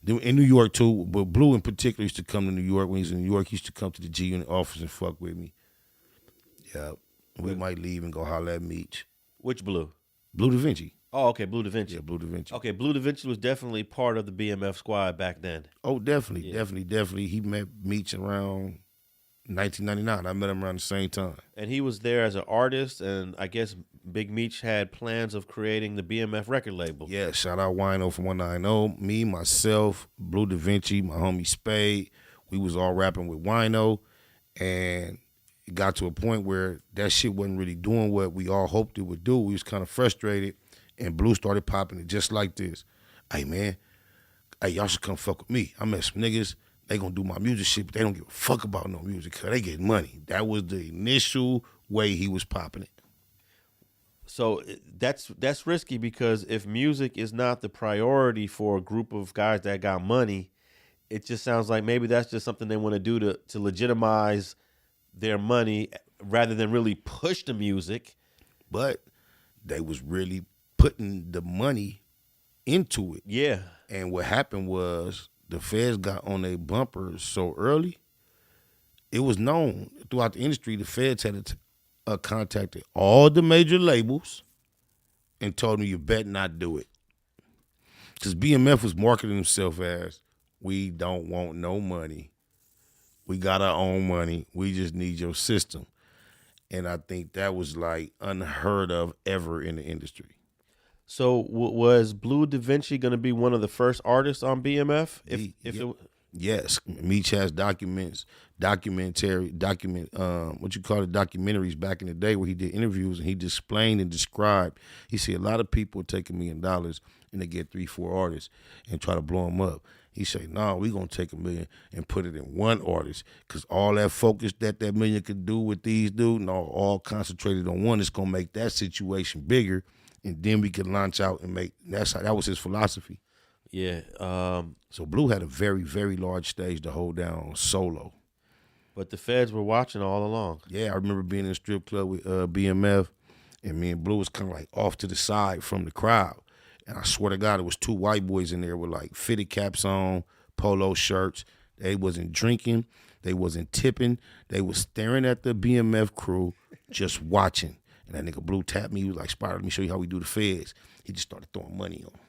[SPEAKER 1] In New York, too, but Blue in particular used to come to New York. When he was in New York, he used to come to the G-Unit office and fuck with me. Yeah, we might leave and go holler at Meech.
[SPEAKER 2] Which Blue?
[SPEAKER 1] Blue Davinci.
[SPEAKER 2] Oh, okay, Blue Davinci.
[SPEAKER 1] Yeah, Blue Davinci.
[SPEAKER 2] Okay, Blue Davinci was definitely part of the BMF squad back then.
[SPEAKER 1] Oh, definitely, definitely. He met Meech around 1999. I met him around the same time.
[SPEAKER 2] And he was there as an artist, and I guess Big Meech had plans of creating the BMF record label.
[SPEAKER 1] Yeah, shout out Wino from 190. Me, myself, Blue Davinci, my homie Spade, we was all rapping with Wino, and it got to a point where that shit wasn't really doing what we all hoped it would do. We was kind of frustrated. And Blue started popping it just like this. Hey, man, y'all should come fuck with me. I met some niggas. They gonna do my music shit, but they don't give a fuck about no music because they get money. That was the initial way he was popping it.
[SPEAKER 2] So that's risky because if music is not the priority for a group of guys that got money, it just sounds like maybe that's just something they want to do to legitimize their money rather than really push the music.
[SPEAKER 1] But they was really putting the money into it.
[SPEAKER 2] Yeah.
[SPEAKER 1] And what happened was the feds got on their bumpers so early, it was known throughout the industry, the feds had contacted all the major labels and told them, you better not do it. Because BMF was marketing himself as, we don't want no money. We got our own money. We just need your system. And I think that was like unheard of ever in the industry.
[SPEAKER 2] So was Blue Davinci going to be one of the first artists on BMF?
[SPEAKER 1] Yes, Meech has documentaries back in the day where he did interviews and he explained and described. He said a lot of people take $1 million and they get 3-4 artists and try to blow them up. He said, no, we gonna take $1 million and put it in one artist, because all that focus that million could do with these dudes, no, all concentrated on one, it's gonna make that situation bigger, and then we can launch out and make. That was his philosophy.
[SPEAKER 2] Yeah.
[SPEAKER 1] So Blue had a very, very large stage to hold down solo.
[SPEAKER 2] But the feds were watching all along.
[SPEAKER 1] Yeah, I remember being in a strip club with BMF, and me and Blue was kind of like off to the side from the crowd. And I swear to God, it was 2 white boys in there with like fitted caps on, polo shirts. They wasn't drinking. They wasn't tipping. They was staring at the BMF crew, just watching. And that nigga Blue tapped me. He was like, Spider, let me show you how we do the feds. He just started throwing money on them.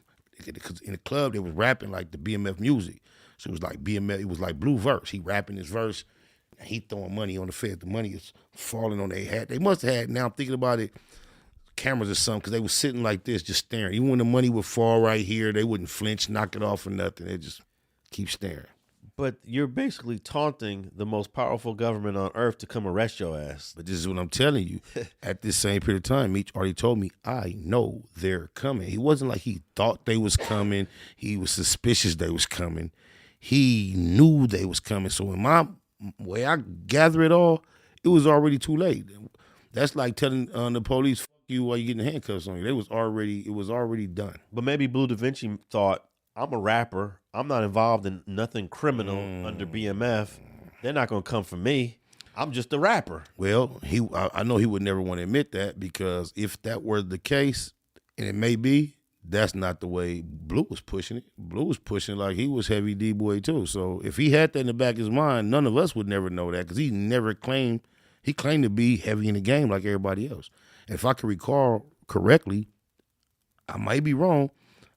[SPEAKER 1] Because in the club, they was rapping like the BMF music. So it was like BMF, it was like Blue verse. He rapping his verse, and he throwing money on the feds. The money is falling on their hat. They must have had, now I'm thinking about it, cameras or something, because they was sitting like this, just staring. Even when the money would fall right here, they wouldn't flinch, knock it off or nothing. They just keep staring.
[SPEAKER 2] But you're basically taunting the most powerful government on earth to come arrest your ass.
[SPEAKER 1] But this is what I'm telling you. At this same period of time, Meech already told me, I know they're coming. He wasn't like he thought they was coming. He was suspicious they was coming. He knew they was coming. So in my way I gather it all, it was already too late. That's like telling the police, fuck you while you getting handcuffs on you. It was already done.
[SPEAKER 2] But maybe Blue Davinci thought, I'm a rapper. I'm not involved in nothing criminal under BMF. They're not going to come for me. I'm just a rapper.
[SPEAKER 1] Well, I know he would never want to admit that, because if that were the case, and it may be, that's not the way Blue was pushing it. Blue was pushing like he was heavy D-boy too. So if he had that in the back of his mind, none of us would never know that, because he never claimed, he claimed to be heavy in the game like everybody else. And if I can recall correctly, I might be wrong,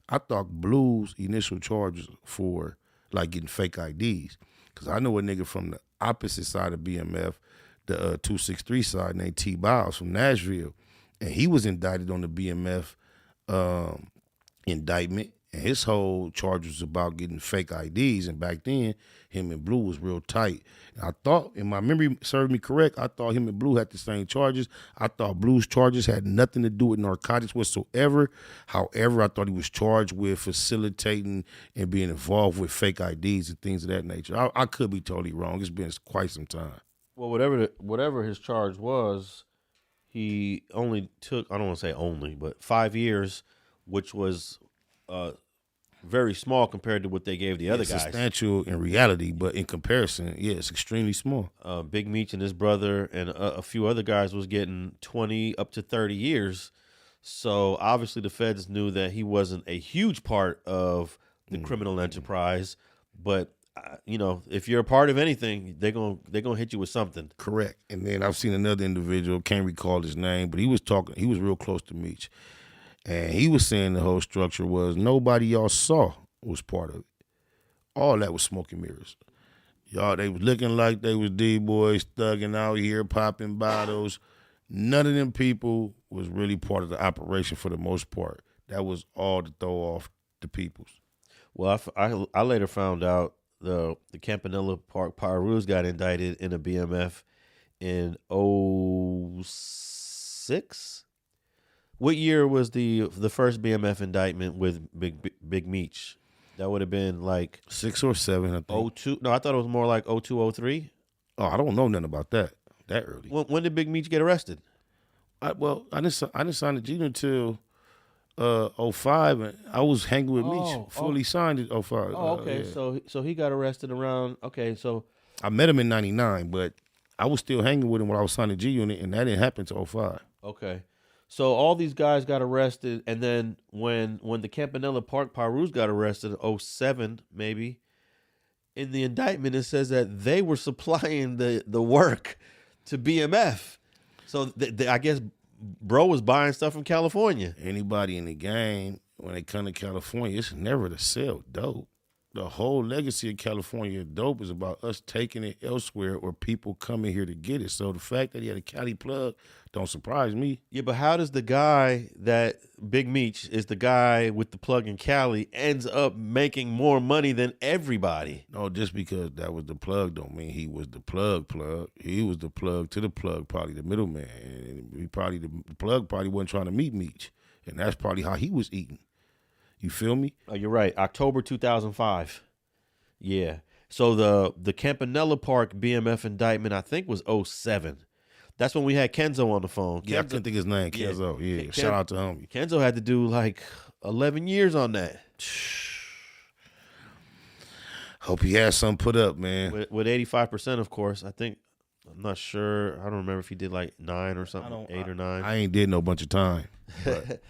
[SPEAKER 1] I thought Blue's initial charges for like getting fake IDs, because I know a nigga from the opposite side of BMF, the 263 side, named T. Biles from Nashville, and he was indicted on the BMF indictment, and his whole charge was about getting fake IDs. And back then, him and Blue was real tight. And I thought, if my memory served me correct, I thought him and Blue had the same charges. I thought Blue's charges had nothing to do with narcotics whatsoever. However, I thought he was charged with facilitating and being involved with fake IDs and things of that nature. I could be totally wrong. It's been quite some time.
[SPEAKER 2] Well, whatever his charge was, he only took, I don't want to say only, but 5 years, which was very small compared to what they gave the other guys.
[SPEAKER 1] Substantial in reality, but in comparison, yeah, it's extremely small.
[SPEAKER 2] Big Meech and his brother and a few other guys was getting 20 up to 30 years. So obviously the feds knew that he wasn't a huge part of the criminal enterprise, but you know, if you're a part of anything, they're gonna hit you with something.
[SPEAKER 1] Correct. And then I've seen another individual, can't recall his name, but he was real close to Meech. And he was saying the whole structure was nobody y'all saw was part of it. All that was smoke and mirrors. Y'all, they was looking like they was D-boys, thugging out here, popping bottles. None of them people was really part of the operation for the most part. That was all to throw off the peoples.
[SPEAKER 2] Well, I later found out the Campanella Park Pirus got indicted in a BMF in 2006. What year was the first BMF indictment with Big Meech? That would have been like
[SPEAKER 1] 6 or 7, I think.
[SPEAKER 2] 02. No, I thought it was more like 02, 03.
[SPEAKER 1] Oh, I don't know nothing about that early.
[SPEAKER 2] When did Big Meech get arrested?
[SPEAKER 1] I didn't sign the G until 05, and I was hanging with Meech. Fully signed it 05.
[SPEAKER 2] Oh, okay.
[SPEAKER 1] Yeah.
[SPEAKER 2] So he got arrested around. Okay, so
[SPEAKER 1] I met him in 99, but I was still hanging with him when I was signing G Unit, and that didn't happen until 05.
[SPEAKER 2] Okay. So all these guys got arrested, and then when the Campanella Park Pirus got arrested, 07 maybe, in the indictment it says that they were supplying the work to BMF. So I guess bro was buying stuff from California.
[SPEAKER 1] Anybody in the game, when they come to California, it's never to sell dope. the whole legacy of California dope is about us taking it elsewhere or people coming here to get it. So the fact that he had a Cali plug don't surprise me.
[SPEAKER 2] Yeah, but how does the guy that Big Meech is the guy with the plug in Cali ends up making more money than everybody?
[SPEAKER 1] No, just because that was the plug don't mean he was the plug. He was the plug to the plug, probably the middleman. And the plug probably wasn't trying to meet Meech. And that's probably how he was eating. You feel me?
[SPEAKER 2] Oh, you're right. October 2005. Yeah. So the Campanella Park BMF indictment, I think, was 07. That's when we had Kenzo on the phone.
[SPEAKER 1] Yeah, I couldn't think his name. Kenzo. Yeah. Shout out to him.
[SPEAKER 2] Kenzo had to do like 11 years on that.
[SPEAKER 1] Hope he has something put up, man.
[SPEAKER 2] With 85%, of course. I'm not sure. I don't remember if he did like 9 or something, 8 or 9.
[SPEAKER 1] I ain't did no bunch of time. But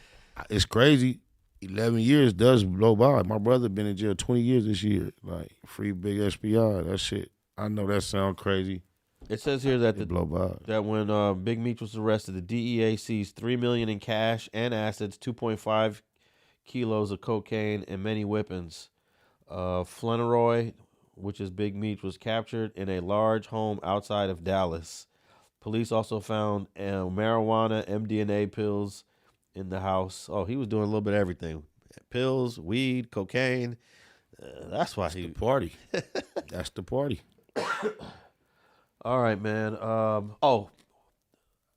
[SPEAKER 1] it's crazy. 11 years does blow by. My brother been in jail 20 years this year. Like, free big SPI. That shit. I know that sound crazy.
[SPEAKER 2] It says here that
[SPEAKER 1] blow by.
[SPEAKER 2] That when Big Meech was arrested, the DEA seized $3 million in cash and assets, 2.5 kilos of cocaine, and many weapons. Flannery, which is Big Meech, was captured in a large home outside of Dallas. Police also found marijuana, MDMA pills in the house. Oh, he was doing a little bit of everything. Pills, weed, cocaine. That's why
[SPEAKER 1] the party. That's the party.
[SPEAKER 2] All right, man. I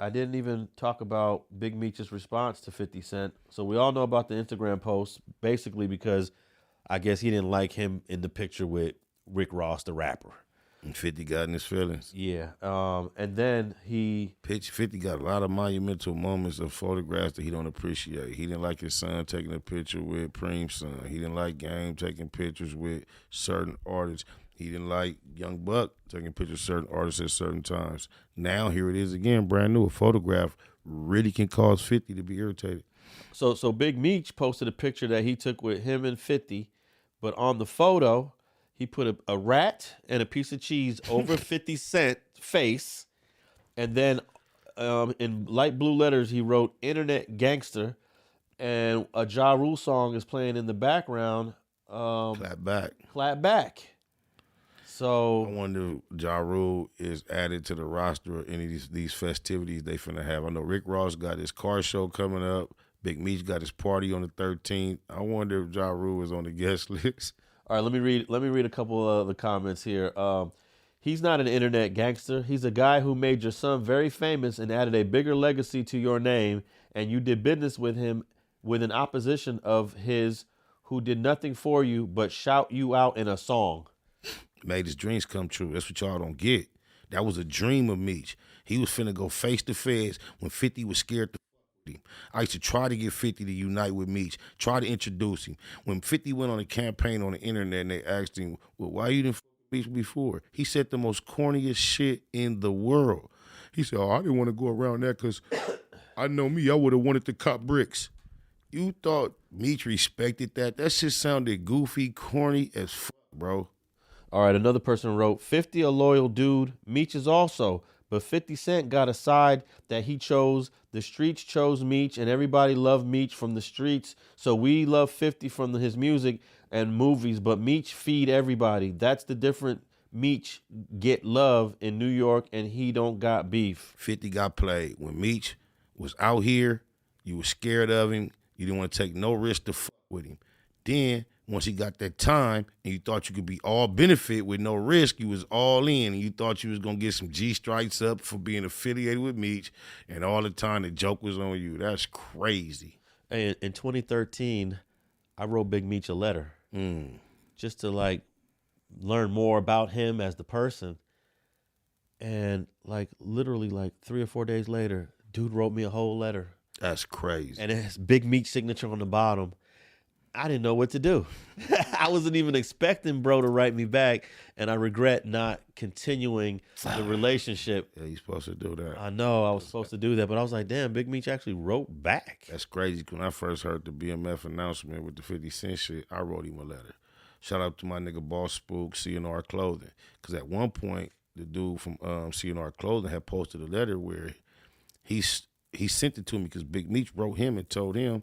[SPEAKER 2] didn't even talk about Big Meech's response to 50 Cent. So we all know about the Instagram post, basically because I guess he didn't like him in the picture with Rick Ross, the rapper.
[SPEAKER 1] And 50 got in his feelings.
[SPEAKER 2] Yeah. And then
[SPEAKER 1] 50 got a lot of monumental moments of photographs that he don't appreciate. He didn't like his son taking a picture with Preem's son. He didn't like Game taking pictures with certain artists. He didn't like Young Buck taking pictures of certain artists at certain times. Now here it is again, brand new. A photograph really can cause 50 to be irritated.
[SPEAKER 2] So Big Meech posted a picture that he took with him and 50, but on the photo, he put a rat and a piece of cheese over 50 Cent face, and then in light blue letters, he wrote "Internet Gangster," and a Ja Rule song is playing in the background.
[SPEAKER 1] Clap back.
[SPEAKER 2] Clap back. So
[SPEAKER 1] I wonder if Ja Rule is added to the roster of any of these festivities they finna have. I know Rick Ross got his car show coming up. Big Meech got his party on the 13th. I wonder if Ja Rule is on the guest list.
[SPEAKER 2] All right, let me read a couple of the comments here. He's not an internet gangster. He's a guy who made your son very famous and added a bigger legacy to your name, and you did business with him with an opposition of his who did nothing for you but shout you out in a song.
[SPEAKER 1] Made his dreams come true. That's what y'all don't get. That was a dream of Meech. He was finna go face to face when 50 was scared to with him. I used to try to get 50 to unite with Meech, try to introduce him. When 50 went on a campaign on the internet and they asked him, well, why you didn't fuck with Meech before? He said the most corniest shit in the world. He said, I didn't want to go around that because I know me, I would have wanted to cop bricks. You thought Meech respected that? That shit sounded goofy, corny as fuck, bro.
[SPEAKER 2] All right, another person wrote, 50 a loyal dude, Meech is also, but 50 Cent got a side that he chose. The streets chose Meech, and everybody loved Meech from the streets. So we love 50 from his music and movies, but Meech feed everybody. That's the different. Meech get love in New York, and he don't got beef.
[SPEAKER 1] 50 got played. When Meech was out here, you were scared of him. You didn't want to take no risk to fuck with him. Then, once he got that time and you thought you could be all benefit with no risk, you was all in and you thought you was going to get some G-strikes up for being affiliated with Meech, and all the time the joke was on you. That's crazy.
[SPEAKER 2] Hey, in 2013, I wrote Big Meech a letter just to, like, learn more about him as the person. And, like, literally, like, 3 or 4 days later, dude wrote me a whole letter.
[SPEAKER 1] That's crazy.
[SPEAKER 2] And it has Big Meech signature on the bottom. I didn't know what to do. I wasn't even expecting bro to write me back, and I regret not continuing the relationship.
[SPEAKER 1] Yeah, you're supposed to do that.
[SPEAKER 2] I know I was supposed to do that, but I was like, damn, Big Meech actually wrote back.
[SPEAKER 1] That's crazy. When I first heard the BMF announcement with the 50 Cent shit, I wrote him a letter. Shout out to my nigga Boss Spook, CNR Clothing. Because at one point, the dude from CNR Clothing had posted a letter where he sent it to me because Big Meech wrote him and told him,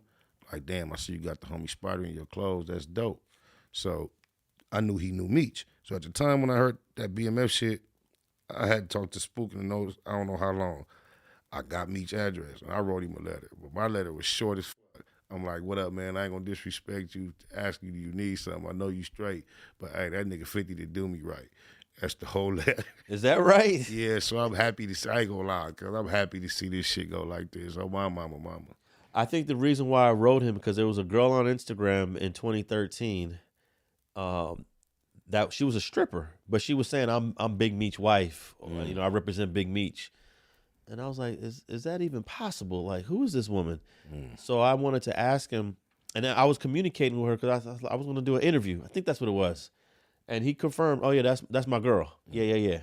[SPEAKER 1] like, damn, I see you got the homie Spider in your clothes. That's dope. So I knew he knew Meech. So at the time when I heard that BMF shit, I had talked to Spook and knows I don't know how long. I got Meech's address and I wrote him a letter. But my letter was short as fuck. I'm like, what up, man? I ain't gonna disrespect you, ask you, do you need something? I know you straight, but hey, that nigga 50 to do me right. That's the whole letter.
[SPEAKER 2] Is that right?
[SPEAKER 1] Yeah, so I'm happy to see, I ain't gonna lie, because I'm happy to see this shit go like this. Oh, my mama.
[SPEAKER 2] I think the reason why I wrote him, because there was a girl on Instagram in 2013 that she was a stripper, but she was saying, I'm Big Meech's wife. Or, you know, I represent Big Meech. And I was like, is that even possible? Like, who is this woman? So I wanted to ask him, and then I was communicating with her because I was going to do an interview. I think that's what it was. And he confirmed, oh, yeah, that's my girl. Yeah.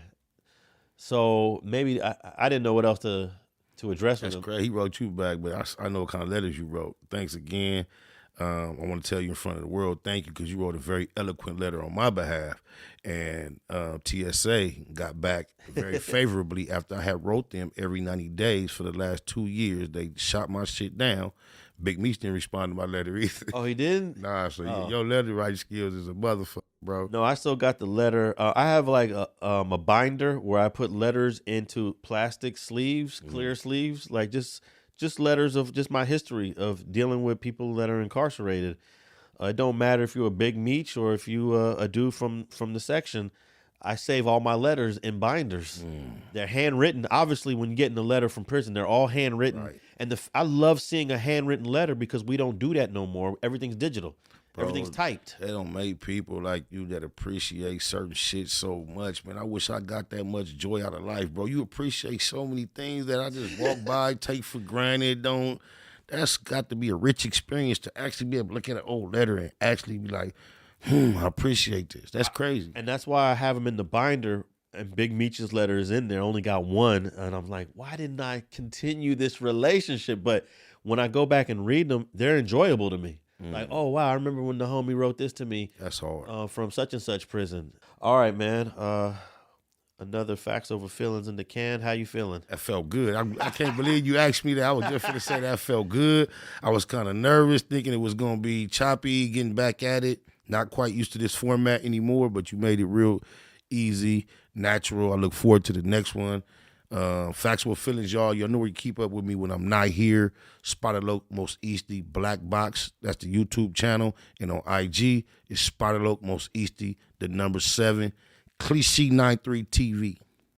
[SPEAKER 2] So maybe I didn't know what else to address with him.
[SPEAKER 1] That's great. He wrote you back, but I know what kind of letters you wrote. Thanks again. I want to tell you in front of the world, thank you, because you wrote a very eloquent letter on my behalf. And TSA got back very favorably after I had wrote them every 90 days for the last 2 years. They shot my shit down. Big Meech didn't respond to my letter either.
[SPEAKER 2] Oh, he didn't?
[SPEAKER 1] Nah, so your letter writing skills is a motherfucker, bro.
[SPEAKER 2] No, I still got the letter. I have like a binder where I put letters into plastic sleeves, clear sleeves, like just letters of just my history of dealing with people that are incarcerated. It don't matter if you're a Big Meech or if you a dude from the section. I save all my letters in binders. They're handwritten. Obviously, when you get in a letter from prison, they're all handwritten. Right. And I love seeing a handwritten letter because we don't do that no more. Everything's digital. Bro, everything's typed.
[SPEAKER 1] They don't make people like you that appreciate certain shit so much, man. I wish I got that much joy out of life, bro. You appreciate so many things that I just walk by, take for granted. That's got to be a rich experience to actually be able to look at an old letter and actually be like, I appreciate this. That's crazy.
[SPEAKER 2] And that's why I have them in the binder, and Big Meech's letter is in there. Only got one. And I'm like, why didn't I continue this relationship? But when I go back and read them, they're enjoyable to me. Like, oh, wow, I remember when the homie wrote this to me.
[SPEAKER 1] That's hard.
[SPEAKER 2] From such and such prison. All right, man. Another Factz Ova Feelinz in the can. How you feeling?
[SPEAKER 1] That felt good. I can't believe you asked me that. I was just going to say that felt good. I was kind of nervous, thinking it was going to be choppy, getting back at it. Not quite used to this format anymore, but you made it real easy, natural. I look forward to the next one. Factz Ova Feelinz, y'all. Y'all know where you keep up with me when I'm not here. Spider Loc Most Easty Black Box. That's the YouTube channel. And on IG, it's Spider Loc Most Easty, the number 7. Cliche 93 TV.